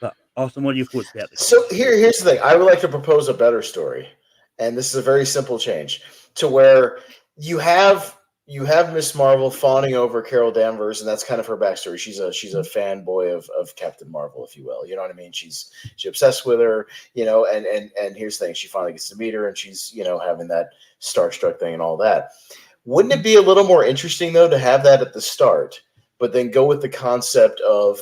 But Austin, what are your thoughts about the So chemistry? here's the thing. I would like to propose a better story, and this is a very simple change to where you have Miss Marvel fawning over Carol Danvers, and that's kind of her backstory. She's a fanboy of Captain Marvel, if you will. You know what I mean? She's obsessed with her, you know. And here's the thing: she finally gets to meet her, and she's having that starstruck thing and all that. Wouldn't it be a little more interesting though to have that at the start, but then go with the concept of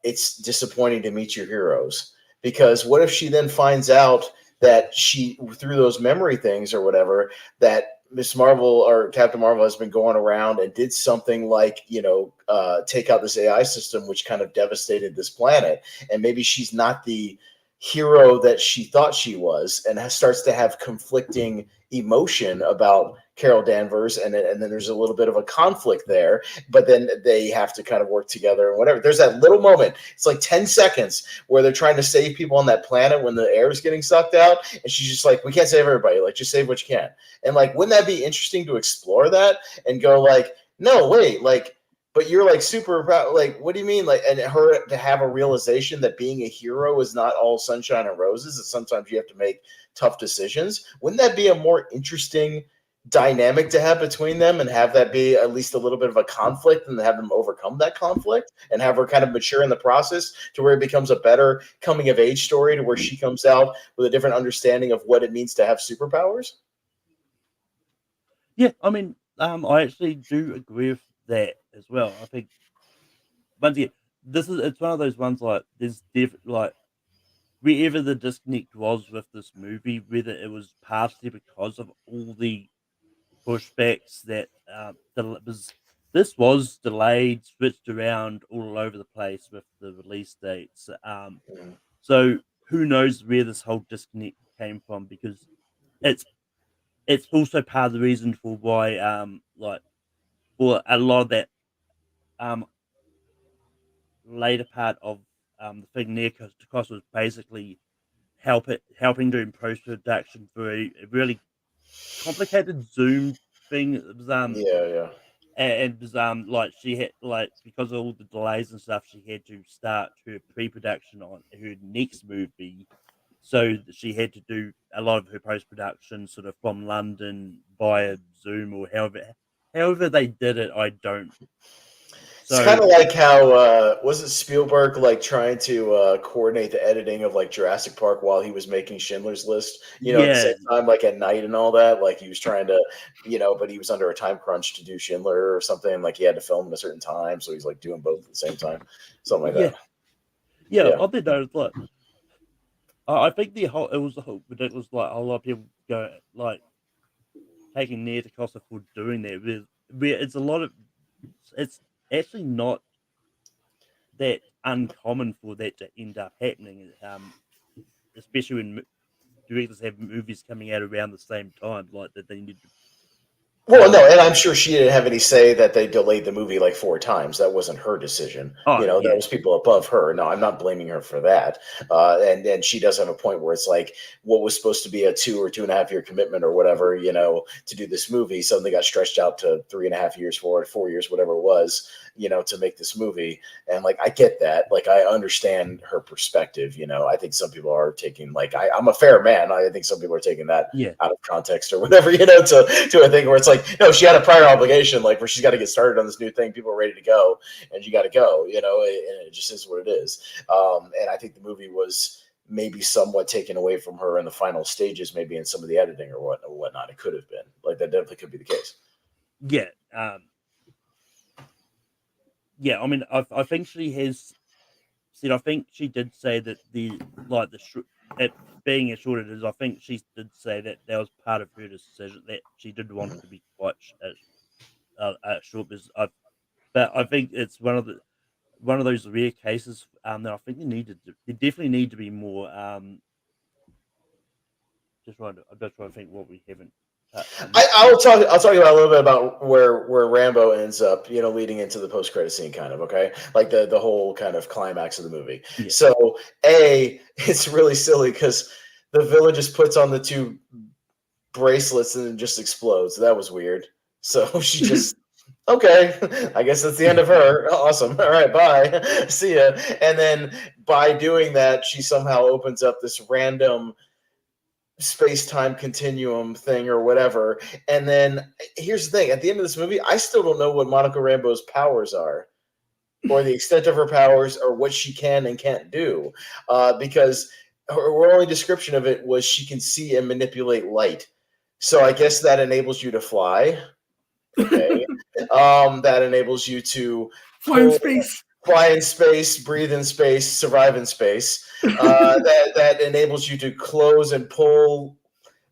it's disappointing to meet your heroes? Because what if she then finds out that she, through those memory things or whatever, that Miss Marvel or Captain Marvel has been going around and did something like, take out this AI system, which kind of devastated this planet. And maybe she's not the hero that she thought she was, and starts to have conflicting emotion about Carol Danvers, and then there's a little bit of a conflict there, but then they have to kind of work together and whatever. There's that little moment, it's like 10 seconds, where they're trying to save people on that planet when the air is getting sucked out, and she's just like, we can't save everybody, like just save what you can. And like, wouldn't that be interesting to explore that and go like, no, wait, like, but you're like super proud. Like, what do you mean? Like, and her to have a realization that being a hero is not all sunshine and roses, that sometimes you have to make tough decisions. Wouldn't that be a more interesting dynamic to have between them, and have that be at least a little bit of a conflict, and have them overcome that conflict and have her kind of mature in the process to where it becomes a better coming of age story, to where she comes out with a different understanding of what it means to have superpowers? Yeah, I mean, I actually do agree with that as well. I think once again, it's one of those ones like there's like wherever the disconnect was with this movie, whether it was partially because of all the pushbacks that this was delayed, switched around all over the place with the release dates. So who knows where this whole disconnect came from? Because it's it's also part of the reason for why like for a lot of that um later part of the thing there because was basically helping doing post production for a really complicated Zoom thing. It was Yeah. and it was like she had like because of all the delays and stuff, she had to start her pre-production on her next movie. So she had to do a lot of her post production sort of from London via Zoom or however they did it. I don't It's kind of like how wasn't Spielberg like trying to coordinate the editing of like Jurassic Park while he was making Schindler's List, at the Yeah, same time, like at night and all that. Like he was trying to, but he was under a time crunch to do Schindler or something. Like he had to film at a certain time, so he's like doing both at the same time, something like that. yeah. Yeah. I think that was like, I think it was the whole ridiculous. Like a lot of people go like taking near the cost for doing that. It's a lot of, it's actually not that uncommon for that to end up happening. Especially when directors have movies coming out around the same time, like that they need to. Well, no, and I'm sure she didn't have any say that they delayed the movie like 4 times. That wasn't her decision. Oh, That yeah. was people above her. No, I'm not blaming her for that. And she does have a point where it's like what was supposed to be a 2 or 2.5 year commitment or whatever, to do this movie suddenly got stretched out to 3.5 years, 4 years, whatever it was, to make this movie. And like, I get that. Like, I understand her perspective. I think some people are taking like, I'm a fair man. I think some people are taking that Yeah. out of context or whatever, to a thing where it's like, no, she had a prior obligation, like where she's got to get started on this new thing. People are ready to go, and you got to go, and it just is what it is. And I think the movie was maybe somewhat taken away from her in the final stages, maybe in some of the editing or whatnot. It could have been like that. Definitely could be the case. Yeah. Yeah. I mean, I think she has said. I think she did say that it being as short as it is. I think she did say that was part of her decision, that she did want it to be quite short. But I think it's one of those rare cases that I think they definitely need to be more. I'm just trying to think what we haven't. I'll talk about a little bit about where Rambo ends up, leading into the post-credit scene, kind of, okay, like the whole kind of climax of the movie. Yeah. So it's really silly because the villain just puts on the 2 bracelets and then just explodes. That was weird. So she just okay, I guess that's the end of her. Awesome. All right, bye. See ya. And then by doing that, she somehow opens up this random space-time continuum thing or whatever. And then here's the thing: at the end of this movie, I still don't know what Monica Rambeau's powers are, or the extent of her powers, or what she can and can't do, because her only description of it was she can see and manipulate light. So I guess that enables you to fly. Okay. That enables you to Fly in space. Fly in space, breathe in space, survive in space. That enables you to close and pull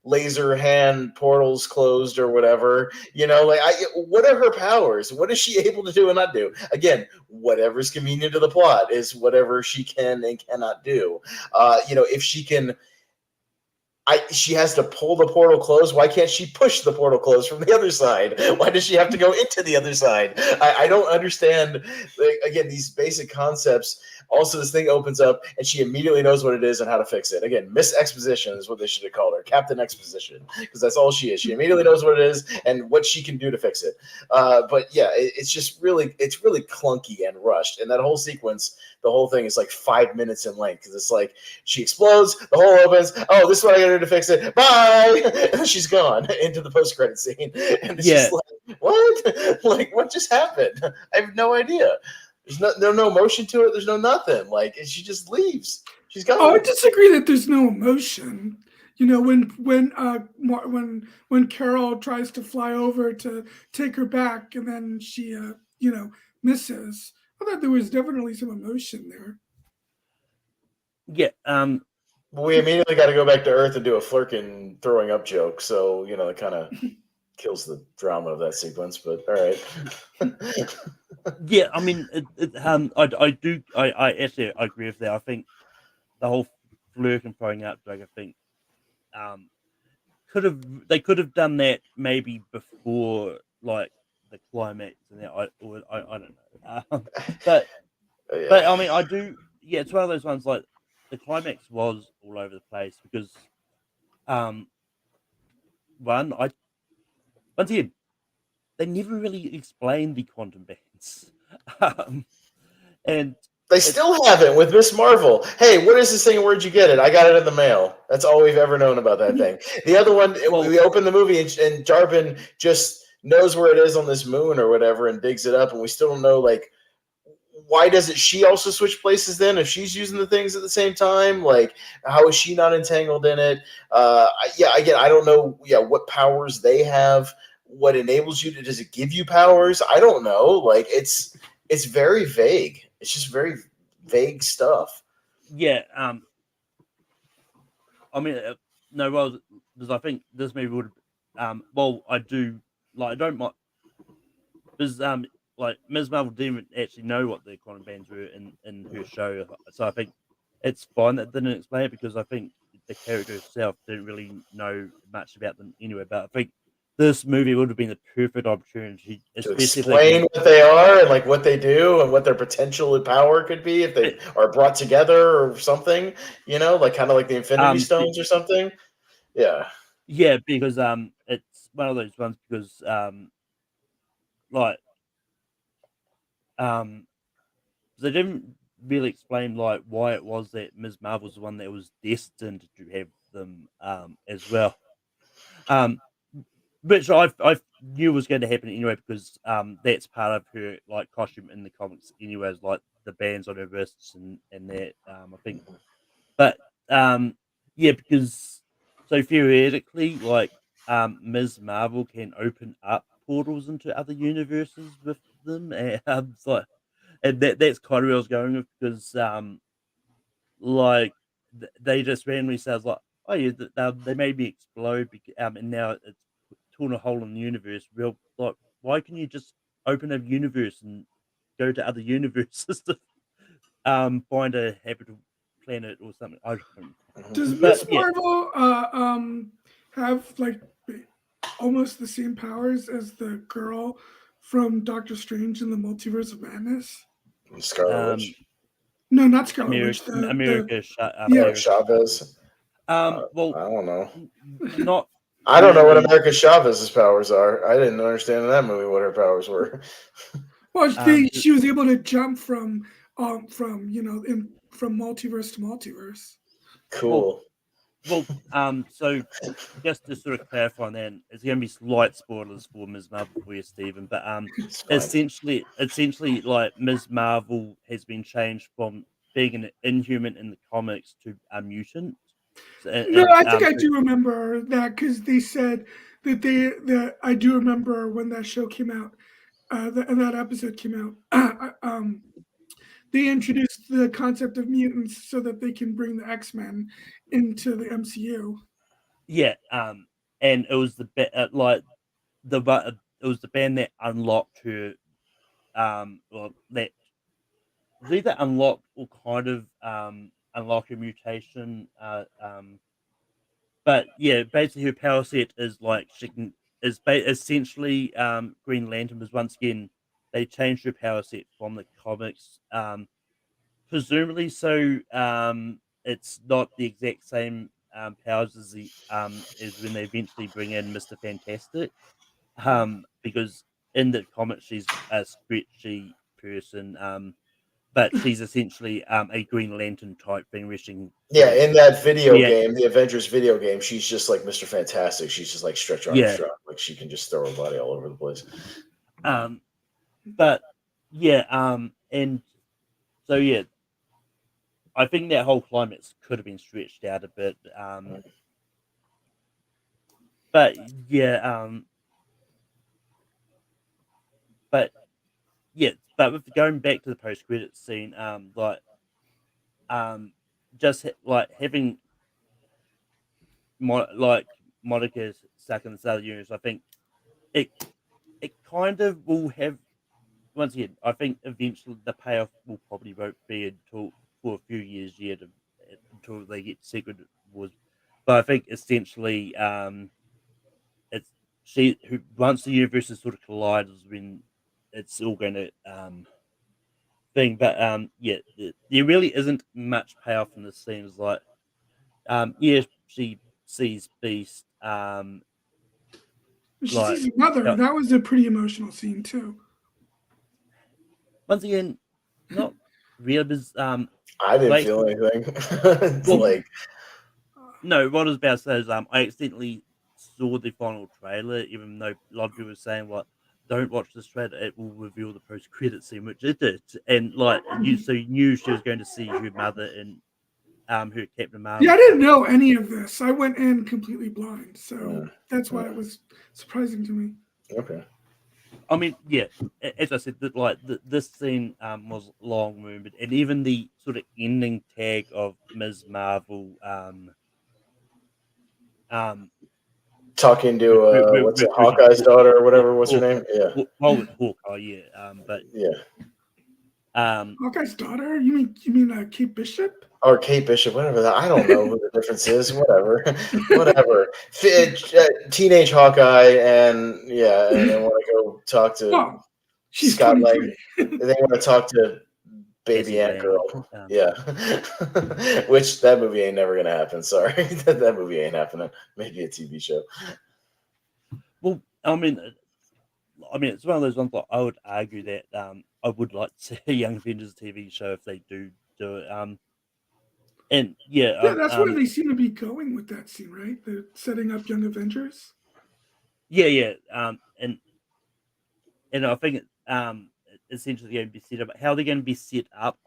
laser hand portals closed or whatever. What are her powers? What is she able to do and not do? Again, whatever's convenient to the plot is whatever she can and cannot do. If she can. She has to pull the portal closed. Why can't she push the portal closed from the other side? Why does she have to go into the other side? I don't understand, again, these basic concepts. Also, this thing opens up and she immediately knows what it is and how to fix it. Again, Miss Exposition is what they should have called her. Captain Exposition, because that's all she is. She immediately knows what it is and what she can do to fix it. But yeah, it's really clunky and rushed. And that whole sequence, the whole thing is like 5 minutes in length because it's like she explodes, the hole opens. Oh, this is what I got to do to fix it. Bye. And she's gone into the post-credit scene. And it's just like, what? Like, what just happened? I have no idea. There's no emotion to it. There's no nothing. Like, she just leaves. She's gone. Oh, I disagree that there's no emotion. When Carol tries to fly over to take her back, and then she misses. I thought there was definitely some emotion there. Yeah. We immediately got to go back to Earth and do a Flurkin throwing up joke. So it kind of kills the drama of that sequence. But all right. Yeah, I mean, I actually agree with that. I think the whole Flurkin throwing up joke, I think, they could have done that maybe before like the climax and that. I don't know. But I mean, I do. Yeah, it's one of those ones like the climax was all over the place because, once again, they never really explained the quantum bands, and they still haven't with Miss Marvel. Hey, what is this thing? Where'd you get it? I got it in the mail. That's all we've ever known about that thing. The other one, we open the movie and Jarbin just knows where it is on this moon or whatever and digs it up, and we still don't know like why doesn't she also switch places then if she's using the things at the same time? Like, how is she not entangled in it? Again, I don't know. Yeah, what powers they have? What enables you to? Does it give you powers? I don't know. Like, it's very vague. It's just very vague stuff. Yeah. I mean, no, well, because I think this movie would. Well, I do like. I don't mind because like Ms. Marvel didn't actually know what the quantum bands were in her show, so I think it's fine that they didn't explain it because I think the character herself didn't really know much about them anyway. But I think this movie would have been the perfect opportunity, To especially if they explain could- what they are and like what they do and what their potential power could be if they are brought together or something, like kind of like the Infinity Stones or something. Yeah. yeah, because it's one of those ones because like they didn't really explain like why it was that Ms. Marvel's the one that was destined to have them as well. Which I knew was going to happen anyway because that's part of her like costume in the comics anyways, like the bands on her wrists and that I think. But yeah, because so theoretically, like Ms. Marvel can open up portals into other universes with them, and so and that's kind of where I was going with because like they just randomly says like, oh yeah, they made me explode, and now it's torn a hole in the universe. Real like, why can you just open a universe and go to other universes to find a habitable planet or something? I don't know. Does But Miss yeah, Marvel have like almost the same powers as the girl from Doctor Strange in the Multiverse of Madness? Scarlet Witch. No, not Scarlet Witch. America, Yeah. Chavez. well, I don't know. not. I don't know what really. America Chavez's powers are. I didn't understand in that movie what her powers were. Well, she was able to jump from from multiverse to multiverse. Cool. Well, so just to sort of clarify on that, it's going to be slight spoilers for Ms. Marvel for you, Stephen. But It's fine. essentially, like Ms. Marvel has been changed from being an inhuman in the comics to a mutant. No, I think I do remember that because they said that I do remember when that show came out, that episode came out. They introduced the concept of mutants so that they can bring the X-Men into the MCU. Yeah, and it was it was the band that unlocked her, well, that was either unlocked or kind of unlock her mutation. But yeah, basically her power set is like she can essentially Green Lantern was once again they changed her power set from the comics. Presumably so it's not the exact same powers as the as when they eventually bring in Mr. Fantastic. Because in the comics she's a stretchy person, but she's essentially a Green Lantern type thing where she can Yeah, in that video react. game, the Avengers video game, she's just like Mr. Fantastic. She's just like stretch Yeah. Armstrong. Like she can just throw her body all over the place. But yeah, and so yeah, I think that whole climax could have been stretched out a bit. But yeah, but yeah, but with going back to the post credit scene, just like having like Monica stuck in the other universe, I think it kind of will have. Once again, I think eventually the payoff will probably won't be until for a few years yet until they get Secret Wars. But I think essentially, it's she who once the universes sort of collide is when it's all going to thing. But yeah, there really isn't much payoff in this scene. It's like, yeah, she sees Beast. She Like, sees her mother. yeah. That was a pretty emotional scene too. Once again, not real because I didn't like, feel anything. It's well, like no, what I was about to say is I accidentally saw the final trailer, even though a lot of people were saying what, don't watch this trailer, it will reveal the post-credit scene, which it did. And like you knew she was going to see her mother in her Captain Marvel. Yeah, I didn't know any of this. I went in completely blind, so that's why it was surprising to me. Okay. I mean, yeah, as I said, that like this scene was long rumored, and even the sort of ending tag of Ms. Marvel, Talking to what's it, Hawkeye's daughter or whatever. What's her name? Yeah. Well, it's Hawkeye, yeah. But Yeah. Hawkeye's daughter? You mean Kate Bishop? Or Kate Bishop, whatever that. I don't know who the difference is. Whatever. Teenage Hawkeye, and they want to go talk to Oh, she's Scott Lang. 23. They want to talk to Baby Ant Girl. Yeah. Which that movie ain't never gonna happen. Sorry. that movie ain't happening. Maybe a TV show. Well, I mean, it's one of those ones that I would argue that I would like to see a Young Avengers TV show if they do it. And that's where they seem to be going with that scene, right? They're setting up Young Avengers. Yeah. And I think essentially going to be set up. How they're going to be set up,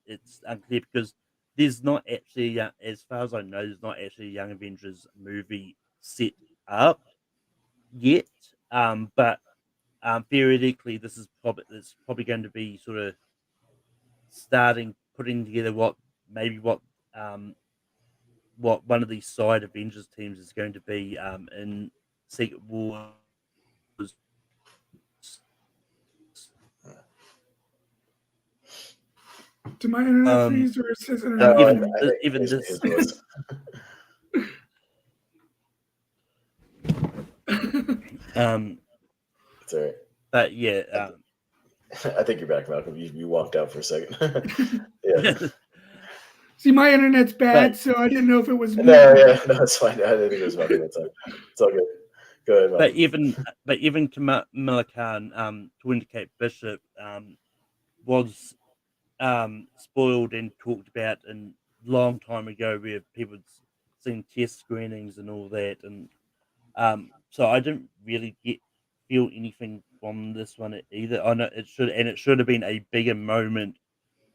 it's unclear because there's not actually, as far as I know, there's not actually a Young Avengers movie set up yet. But theoretically, this is probably going to be sort of putting together what one of these side Avengers teams is going to be in Secret Wars. Did my internet freeze or says internet? Even this. It's all right. But yeah, I think you're back, Malcolm. You walked out for a second. Yeah. See, my internet's bad, so I didn't know if it was me. No, it's fine. I didn't think it was Malcolm that time. It's all good. Go ahead, Malcolm. But even Kamala Khan, to indicate Bishop, was spoiled and talked about a long time ago, where people had seen test screenings and all that, and so I didn't really feel anything from this one either. I know it should have been a bigger moment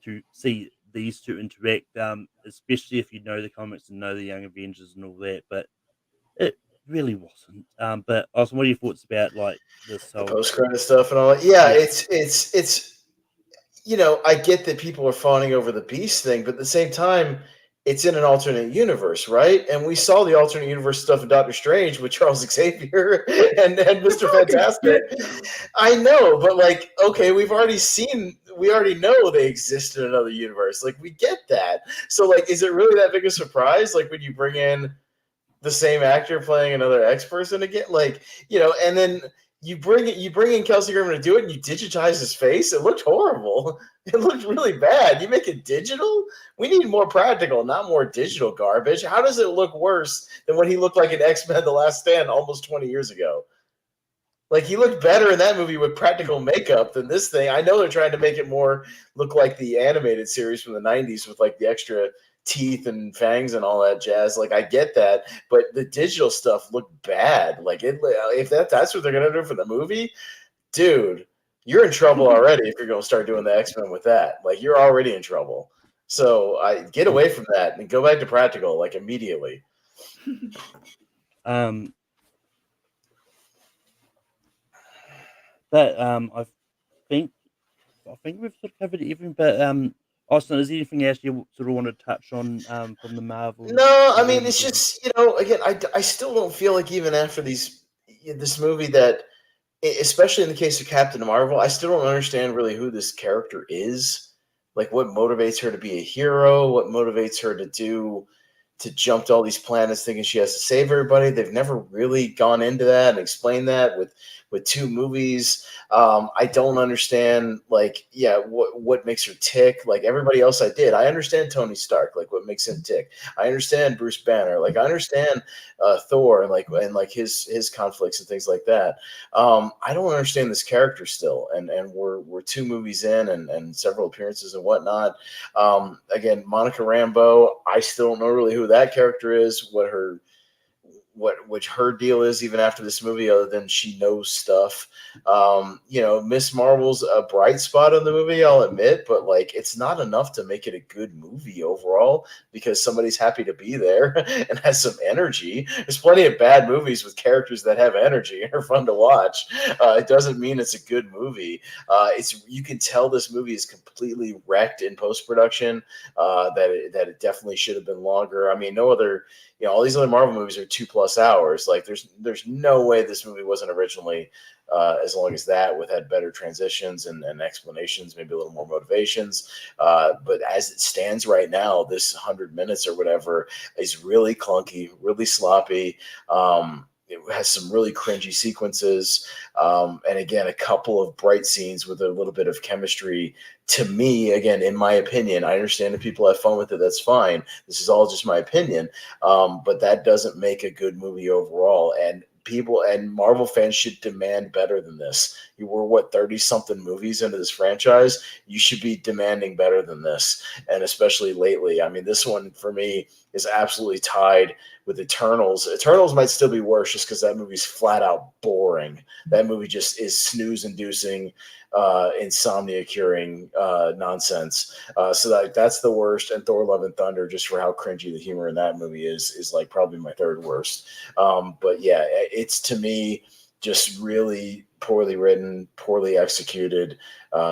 to see these two interact, especially if you know the comics and know the Young Avengers and all that, but it really wasn't. But Austin, what are your thoughts about like this whole post-credit stuff and all that? Yeah, it's I get that people are fawning over the Beast thing, but at the same time, it's in an alternate universe, right? And we saw the alternate universe stuff in Doctor Strange with Charles Xavier and Mr. Fantastic. I know, but like, okay, we already know they exist in another universe. Like, we get that. So like, is it really that big a surprise? Like when you bring in the same actor playing another X person again, like, and then you bring in Kelsey Grammer to do it, and you digitize his face. It looked horrible. It looked really bad. You make it digital? We need more practical, not more digital garbage. How does it look worse than what he looked like in X-Men: The Last Stand almost 20 years ago? Like, he looked better in that movie with practical makeup than this thing. I know they're trying to make it more look like the animated series from the 90s with like the extra teeth and fangs and all that jazz. Like, I get that, but the digital stuff looked bad. Like, if that's what they're gonna do for the movie, dude, you're in trouble already if you're gonna start doing the X-Men with that. Like, you're already in trouble. So I get away from that and go back to practical, like, immediately. But I think we've sort of covered everything. But Austin, is there anything else you sort of want to touch on from the Marvel? No, I mean, it's just, again, I still don't feel like even after this movie that, especially in the case of Captain Marvel, I still don't understand really who this character is. Like, what motivates her to be a hero? What motivates her to jump to all these planets thinking she has to save everybody? They've never really gone into that and explained that with two movies. I don't understand, like, what makes her tick. Like, everybody else I did. I understand Tony Stark, like, what makes him tick. I understand Bruce Banner. Like, I understand Thor and his conflicts and things like that. I don't understand this character still. And we're 2 movies in and several appearances and whatnot. Again, Monica Rambeau, I still don't know really who that character is, what her what her deal is even after this movie, other than she knows stuff. Miss Marvel's a bright spot in the movie, I'll admit, but like it's not enough to make it a good movie overall because somebody's happy to be there and has some energy. There's plenty of bad movies with characters that have energy and are fun to watch. It doesn't mean it's a good movie. You can tell this movie is completely wrecked in post-production, that it definitely should have been longer. I mean, no other, all these other Marvel movies are 2+ hours. Like there's no way this movie wasn't originally as long as that, with had better transitions and explanations, maybe a little more motivations. But as it stands right now, this 100 minutes or whatever is really clunky, really sloppy. It has some really cringy sequences. And again, a couple of bright scenes with a little bit of chemistry. To me, again, in my opinion, I understand if people have fun with it, that's fine. This is all just my opinion. But that doesn't make a good movie overall. And people and Marvel fans should demand better than this. You were 30-something movies into this franchise. You should be demanding better than this. And especially lately. I mean, this one for me is absolutely tied with Eternals. Eternals might still be worse just because that movie's flat out boring. That movie just is snooze-inducing, insomnia-curing nonsense. So that's the worst. And Thor: Love and Thunder, just for how cringy the humor in that movie is like probably my third worst. But yeah, it's to me just really poorly written, poorly executed,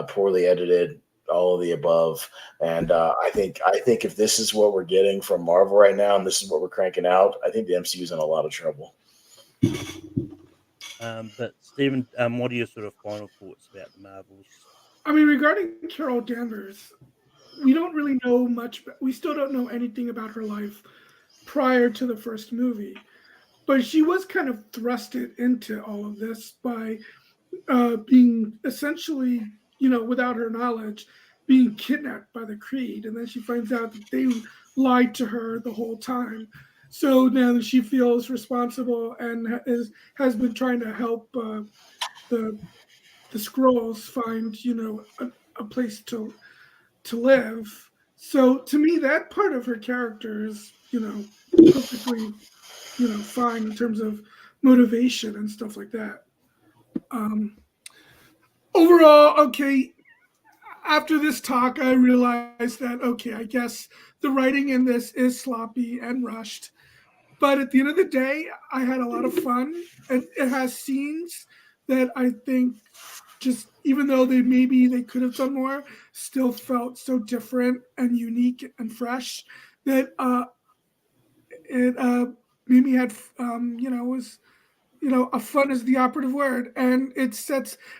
poorly edited. All of the above. And I think if this is what we're getting from Marvel right now, and this is what we're cranking out, I think the MCU is in a lot of trouble. But Stephen, what are your sort of final thoughts about the Marvels? I mean, regarding Carol Danvers, we don't really know much. We still don't know anything about her life prior to the first movie. But she was kind of thrusted into all of this by being essentially, without her knowledge, being kidnapped by the Kree. And then she finds out that they lied to her the whole time. So now that she feels responsible and has been trying to help the Skrulls find, a place to live. So to me, that part of her character is, perfectly, fine in terms of motivation and stuff like that. Overall, okay, after this talk, I realized that, okay, I guess the writing in this is sloppy and rushed. But at the end of the day, I had a lot of fun. And it has scenes that I think just, even though they could have done more, still felt so different and unique and fresh that it made me had, was, a fun is the operative word. And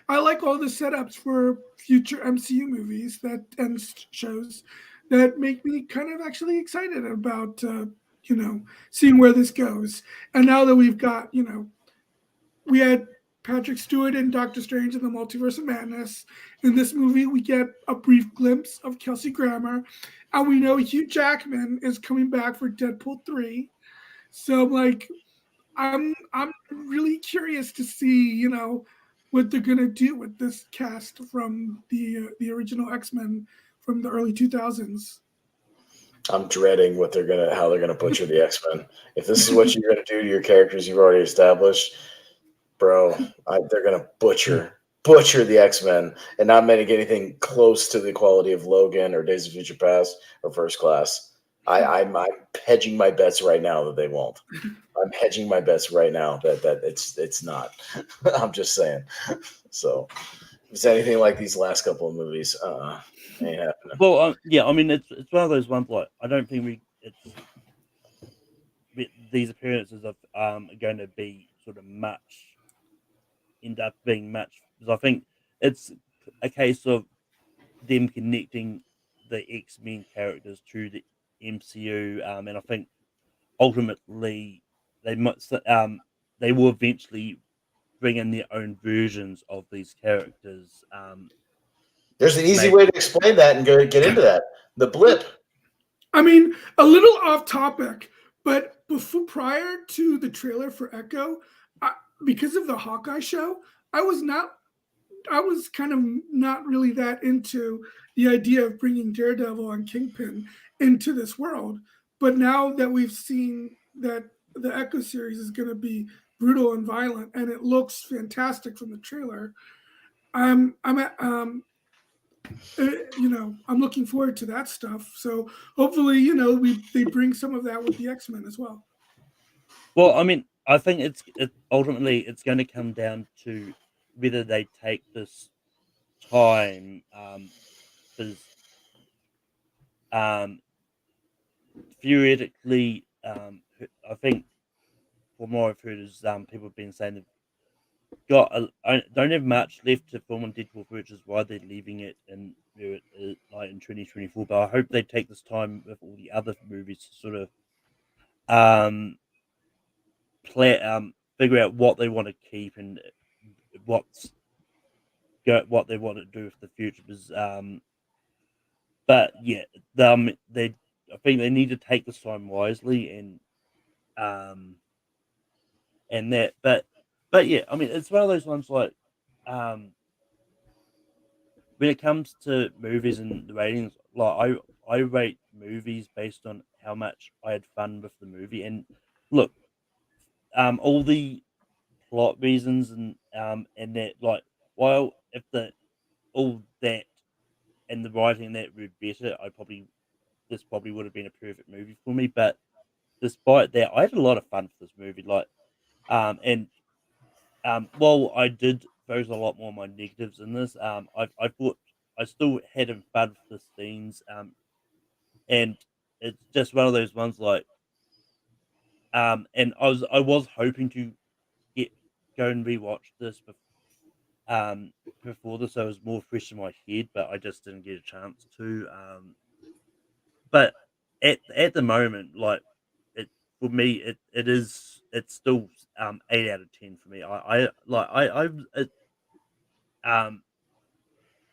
I like all the setups for future MCU movies and shows that make me kind of actually excited about, seeing where this goes. And now that we've got, we had Patrick Stewart in Doctor Strange and the Multiverse of Madness. In this movie, we get a brief glimpse of Kelsey Grammer. And we know Hugh Jackman is coming back for Deadpool 3. So, I'm really curious to see, what they're gonna do with this cast from the original X-Men from the early 2000s. I'm dreading how they're gonna butcher the X-Men. If this is what you're gonna do to your characters you've already established, bro, they're gonna butcher the X-Men and not make anything close to the quality of Logan or Days of Future Past or First Class. I'm hedging my bets right now that they won't. I'm hedging my bets right now that it's not. I'm just saying. So if it's anything like these last couple of movies, ain't happening. Well, yeah, I mean, it's one of those ones like I don't think these appearances are going to be sort of end up being much, because I think it's a case of them connecting the X-Men characters to the MCU, and I think ultimately they will eventually bring in their own versions of these characters. There's an easy way to explain that and get into that. The blip. I mean, a little off topic, but prior to the trailer for Echo, because of the Hawkeye show, I was kind of not really that into the idea of bringing Daredevil and Kingpin into this world. But now that we've seen that the Echo series is going to be brutal and violent, and it looks fantastic from the trailer. I'm I'm looking forward to that stuff. So hopefully, they bring some of that with the X-Men as well. Well, I mean, I think ultimately it's going to come down to whether they take this time, because theoretically, I think from what I've heard is people have been saying don't have much left to film on Deadpool 3, which is why they're leaving it in like in 2024. But I hope they take this time with all the other movies to sort of figure out what they want to keep and what they want to do with the future. Because but yeah, they I think they need to take this time wisely and that, but yeah, I mean, it's one of those ones like when it comes to movies and the ratings, like I rate movies based on how much I had fun with the movie. And look, all the plot reasons and that, like, while if the all that and the writing that were better, this probably would have been a perfect movie for me. But despite that, I had a lot of fun with this movie. Like, and while I did focus a lot more on my negatives in this, I thought I still had fun with the scenes, and it's just one of those ones like, and I was hoping to go and rewatch this before this, so it was more fresh in my head, but I just didn't get a chance to. But at the moment, like for me, it's still 8 out of 10 for me.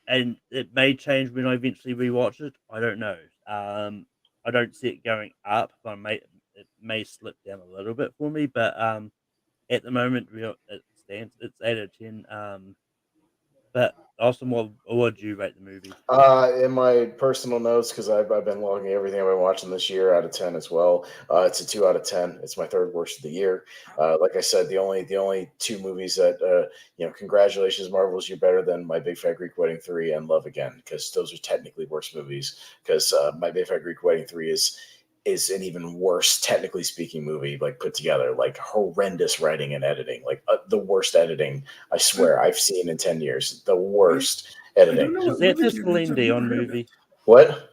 And it may change when I eventually rewatch it. I don't know. I don't see it going up, but it may slip down a little bit for me. But at the moment, it stands. It's 8 out of 10. But Austin, what would you rate the movie? In my personal notes, because I've been logging everything I've been watching this year out of 10 as well. It's a 2 out of 10. It's my third worst of the year. Like I said, the only two movies that congratulations, Marvel's, you're better than My Big Fat Greek Wedding 3 and Love Again, because those are technically worse movies. Because My Big Fat Greek Wedding 3 is an even worse, technically speaking, movie, like put together, like horrendous writing and editing, like the worst editing I swear I've seen in 10 years. The worst editing. Is that the Celine Dion movie? What?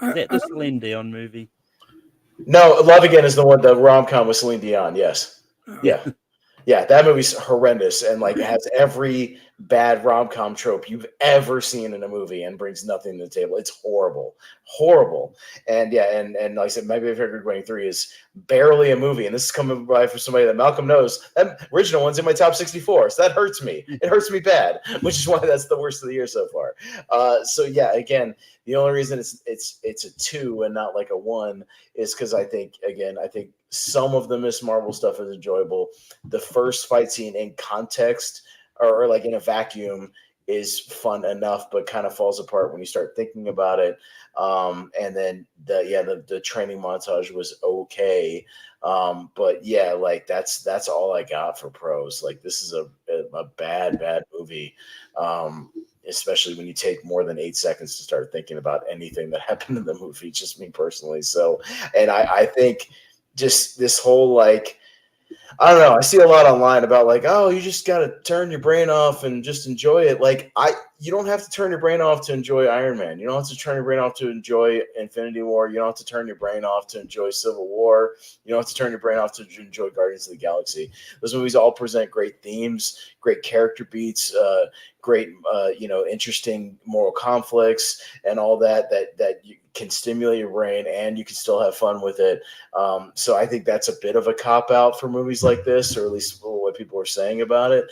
Is that the Celine Dion movie? No, Love Again is the one, the rom-com with Celine Dion. Yes. Yeah. Yeah, that movie's horrendous and like has every bad rom-com trope you've ever seen in a movie and brings nothing to the table. It's horrible. And yeah, and like I said, My Big Fat Greek Wedding 3 is barely a movie. And this is coming by from somebody that Malcolm knows. That original one's in my top 64. So that hurts me. It hurts me bad, which is why that's the worst of the year so far. So yeah, again, the only reason it's a 2 and not like a 1 is because I think some of the Miss Marvel stuff is enjoyable. The first fight scene in context or like in a vacuum is fun enough, but kind of falls apart when you start thinking about it. And then the training montage was okay. But yeah, like that's all I got for pros. Like this is a bad movie. Especially when you take more than 8 seconds to start thinking about anything that happened in the movie, just me personally. So, and I think just this whole, like, I don't know, I see a lot online about like, oh, you just got to turn your brain off and just enjoy it. Like you don't have to turn your brain off to enjoy Iron Man. You don't have to turn your brain off to enjoy Infinity War. You don't have to turn your brain off to enjoy Civil War. You don't have to turn your brain off to enjoy Guardians of the Galaxy. Those movies all present great themes, great character beats, great, interesting moral conflicts and all that you can stimulate your brain and you can still have fun with it. So I think that's a bit of a cop out for movies like this, or at least what people are saying about it.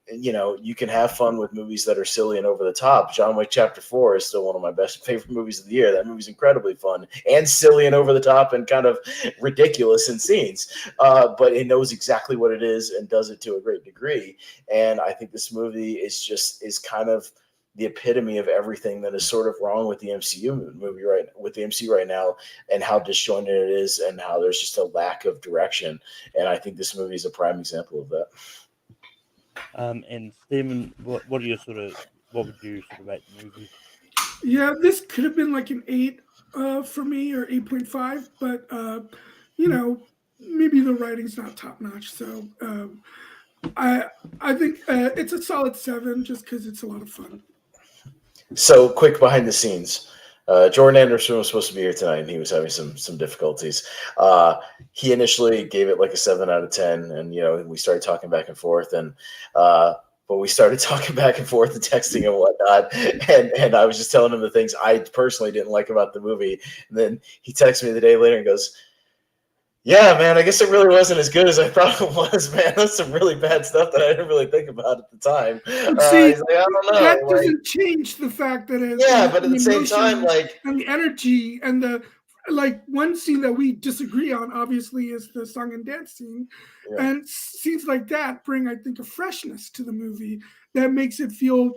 You can have fun with movies that are silly and over the top. John Wick Chapter 4 is still one of my favorite movies of the year. That movie's incredibly fun and silly and over the top and kind of ridiculous in scenes. But it knows exactly what it is and does it to a great degree. And I think this movie is kind of the epitome of everything that is sort of wrong with the MCU right now, and how disjointed it is, and how there's just a lack of direction. And I think this movie is a prime example of that. And Stephen, what would you sort of rate the movie? Yeah, this could have been like an 8 for me, or 8.5, but maybe the writing's not top notch. So I think it's a solid 7, just because it's a lot of fun. So quick behind the scenes. Jordan Anderson was supposed to be here tonight, and he was having some difficulties. He initially gave it like a 7 out of 10, and we started talking back and forth, and but we started talking back and forth and texting and whatnot, and I was just telling him the things I personally didn't like about the movie, and then he texted me the day later and goes, "Yeah, man, I guess it really wasn't as good as I thought it was, man. That's some really bad stuff that I didn't really think about at the time." See, he's like, "I don't know." that doesn't change the fact that it's but at the same time, and the energy and the one scene that we disagree on, obviously, is the song and dance scene, and scenes like that bring, I think, a freshness to the movie that makes it feel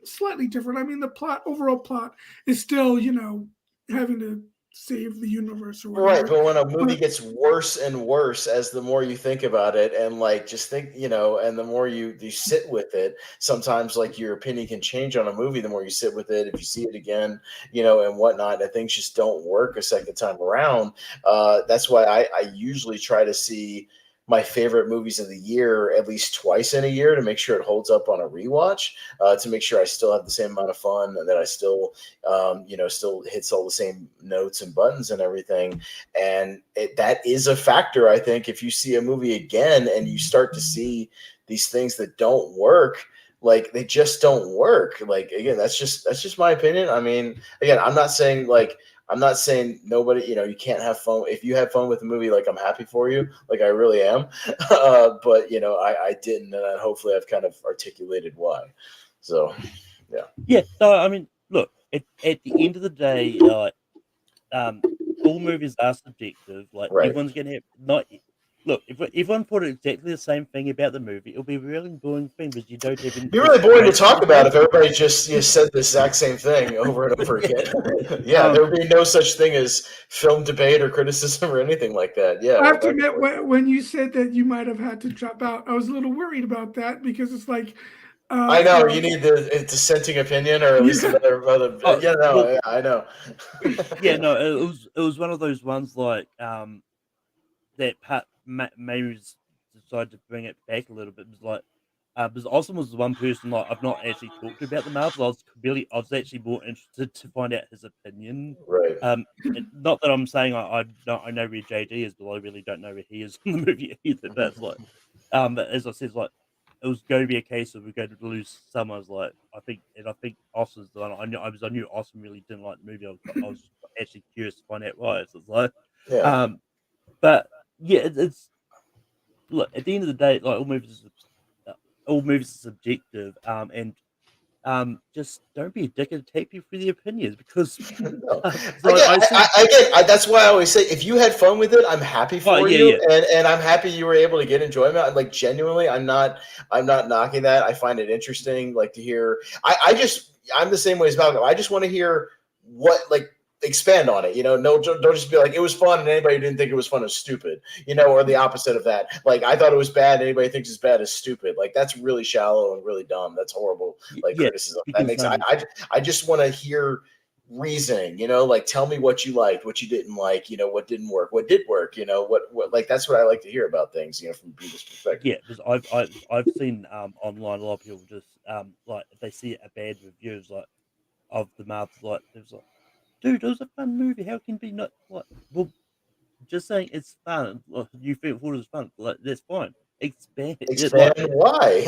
slightly different. I mean, the overall plot is still, having to save the universe or whatever. Right, but when a movie gets worse and worse as the more you think about it, and just think, and the more you sit with it, sometimes your opinion can change on a movie the more you sit with it, if you see it again, and whatnot, and things just don't work a second time around. That's why I usually try to see my favorite movies of the year at least twice in a year, to make sure it holds up on a rewatch, to make sure I still have the same amount of fun, and that I still, still hits all the same notes and buttons and everything. And that is a factor, I think, if you see a movie again and you start to see these things that don't work, they just don't work. Again, that's just my opinion. I mean, again, I'm not saying nobody, you can't have fun. If you have fun with the movie, I'm happy for you. I really am. But, I didn't, and hopefully I've kind of articulated why. So, yeah. Yeah. So, I mean, look, at the end of the day, all movies are subjective. Right. Everyone's going to have Look, if everyone put exactly the same thing about the movie, it'll be a really boring thing, because you don't even... You're really boring to talk about if everybody just said the exact same thing over and over again. There would be no such thing as film debate or criticism or anything like that. Yeah. I have to admit, when you said that you might have had to drop out, I was a little worried about that, because it's like... I know, you need the dissenting opinion, or at least another... I know. Yeah, no, it was one of those ones that Pat maybe decided to bring it back a little bit. Because Austin was the one person I've not actually talked to about the Marvels. I was actually more interested to find out his opinion. Right. Not that I'm saying I know where JD is, but I really don't know where he is in the movie either. But but as I said, it was going to be a case of we're going to lose someone. I think Austin's the one. I knew Austin really didn't like the movie. I was actually curious to find out why. So it's but yeah, it's look, at the end of the day, all movies are subjective, and just don't be a dick and take people for the opinions, because that's why I always say, if you had fun with it, I'm happy for you. And I'm happy you were able to get enjoyment. Genuinely, I'm not knocking that. I find it interesting, to hear. I'm the same way as Malcolm. I just want to hear what expand on it, no, don't just be like, it was fun, and anybody who didn't think it was fun is stupid, or the opposite of that. I thought it was bad, and anybody thinks it's bad is stupid. That's really shallow and really dumb. That's horrible criticism. That makes I just want to hear reasoning, tell me what you liked, what you didn't like, what didn't work, what did work, what that's what I like to hear about things, from people's perspective. Yeah, because I've seen online a lot of people just if they see a bad reviews of the Marvels, there's dude, it was a fun movie. How can it be not well? Just saying it's fun. You thought it was fun. That's fine. Expand. Why?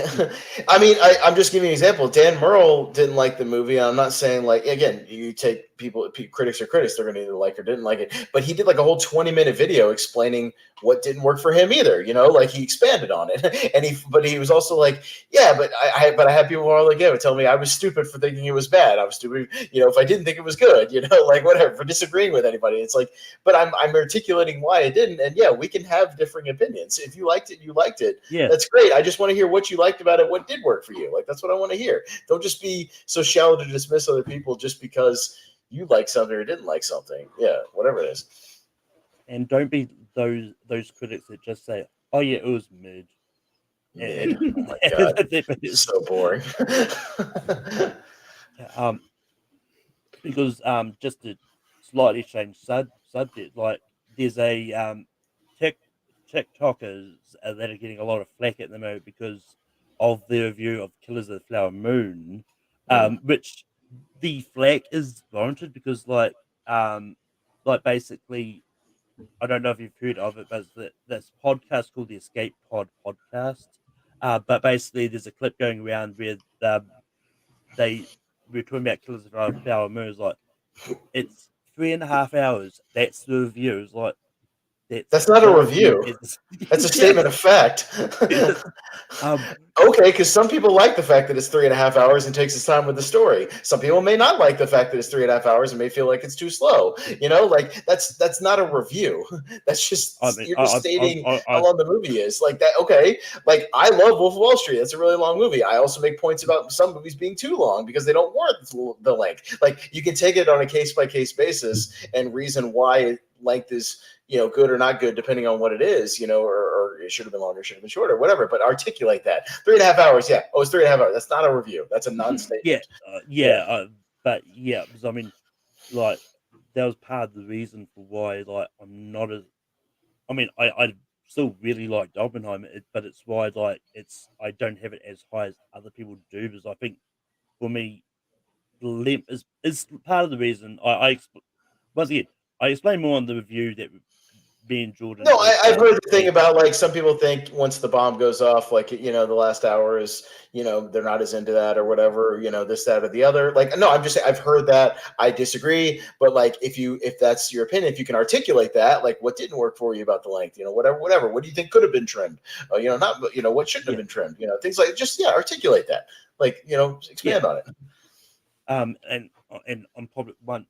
I mean, I'm just giving you an example. Dan Murrell didn't like the movie. I'm not saying again, you take critics are critics. They're going to either like or didn't like it. But he did like a whole 20-minute video explaining what didn't work for him either. Like he expanded on it, and he was also like, yeah, but I had people all like, yeah, tell me I was stupid for thinking it was bad. I was stupid, if I didn't think it was good, like whatever, for disagreeing with anybody. It's like, but I'm articulating why I didn't, and yeah, we can have differing opinions. If you liked it, you liked it. Yeah, that's great. I just want to hear what you liked about it, what did work for you. Like that's what I want to hear. Don't just be so shallow to dismiss other people just because you like something or didn't like something. Yeah, whatever it is. and don't be those critics that just say, "Oh yeah, it was mid." Mid. Oh my god, it's so boring. Because just to slightly change subject, like there's a TikTokers that are getting a lot of flack at the moment because of their review of Killers of the Flower Moon, which the flack is warranted because like basically, I don't know if you've heard of it, but it's this podcast called the Escape Pod Podcast. But basically, there's a clip going around where we're talking about Killers of the Flower Moon. It's like, it's 3.5 hours. That's the review. It's like, that's not a review. That's a statement of fact. Okay, because some people like the fact that it's 3.5 hours and takes its time with the story. Some people may not like the fact that it's 3.5 hours and may feel like it's too slow. Like that's not a review. That's just you're just stating how long the movie is. Like that. Okay, like I love Wolf of Wall Street. That's a really long movie. I also make points about some movies being too long because they don't warrant the length. Like you can take it on a case by case basis and reason why length is good or not good depending on what it is, or it should have been longer, should have been shorter, whatever. But articulate that 3.5 hours. Yeah. Oh, it's 3.5 hours. That's not a review. That's a non-statement. But because I mean, like that was part of the reason for why like I'm not as. I mean, I still really liked Oppenheimer, but it's why like I don't have it as high as other people do because I think for me, the length is part of the reason once again I explain more on the review that being Jordan. No, I've heard the thing about like some people think once the bomb goes off, like the last hour is they're not as into that or whatever, this, that, or the other. Like, no, I'm just saying I've heard that. I disagree, but like if that's your opinion, if you can articulate that, like what didn't work for you about the length, whatever. What do you think could have been trimmed? Not what shouldn't have been trimmed. Things like just articulate that. Like expand on it. And I'm probably once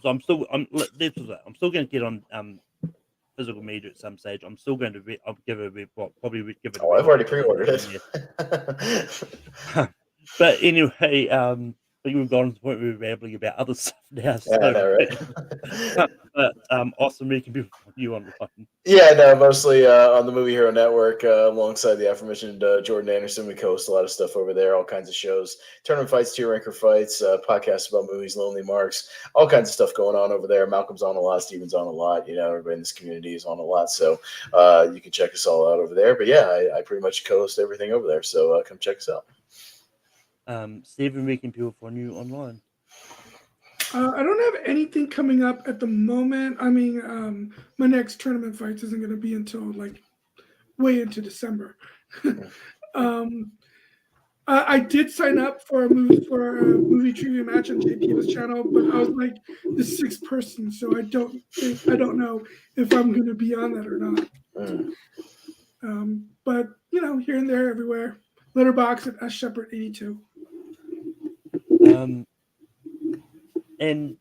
so I'm still going to get on physical media at some stage. I'm still going to I'll give it probably give it. Oh, I've already pre-ordered it. But anyway, we've gone to the point where we're rambling about other stuff now. So, yeah, I know, right? But Austin, where can people find you online? Yeah, no, mostly on the Movie Hero Network, alongside the aforementioned Jordan Anderson. We host a lot of stuff over there, all kinds of shows, tournament fights, tier ranker fights, podcasts about movies, Lonely Marks, all kinds of stuff going on over there. Malcolm's on a lot, Steven's on a lot, everybody in this community is on a lot. So you can check us all out over there. But yeah, I pretty much co-host everything over there. So come check us out. Steven, where can people find you online? I don't have anything coming up at the moment. I mean, my next tournament fights isn't going to be until like way into December. I did sign up for a movie trivia match on JP's channel, but I was like the 6th person, so I don't know if I'm going to be on that or not. But here and there, everywhere. Letterbox at SShepherd82. And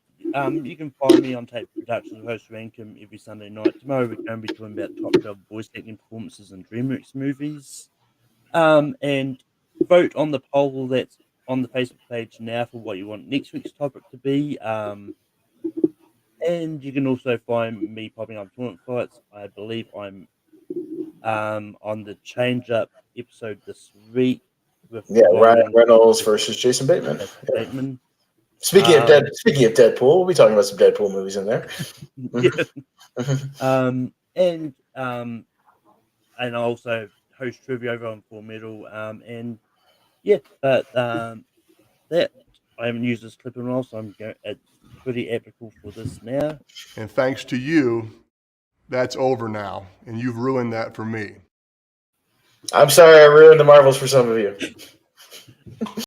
you can find me on Tape Productions, host Rankum every Sunday night. Tomorrow we're going to be talking about top 12 voice acting performances in DreamWorks movies. And vote on the poll that's on the Facebook page now for what you want next week's topic to be. And you can also find me popping up tournament fights. I believe I'm on the Change Up episode this week. Ryan Reynolds versus Jason Bateman. Bateman. Speaking of Deadpool, we'll be talking about some Deadpool movies in there. And I also host trivia over on Full Metal. That I haven't used this clip in a while, so it's pretty epical for this now. And thanks to you, that's over now, and you've ruined that for me. I'm sorry I ruined the Marvels for some of you.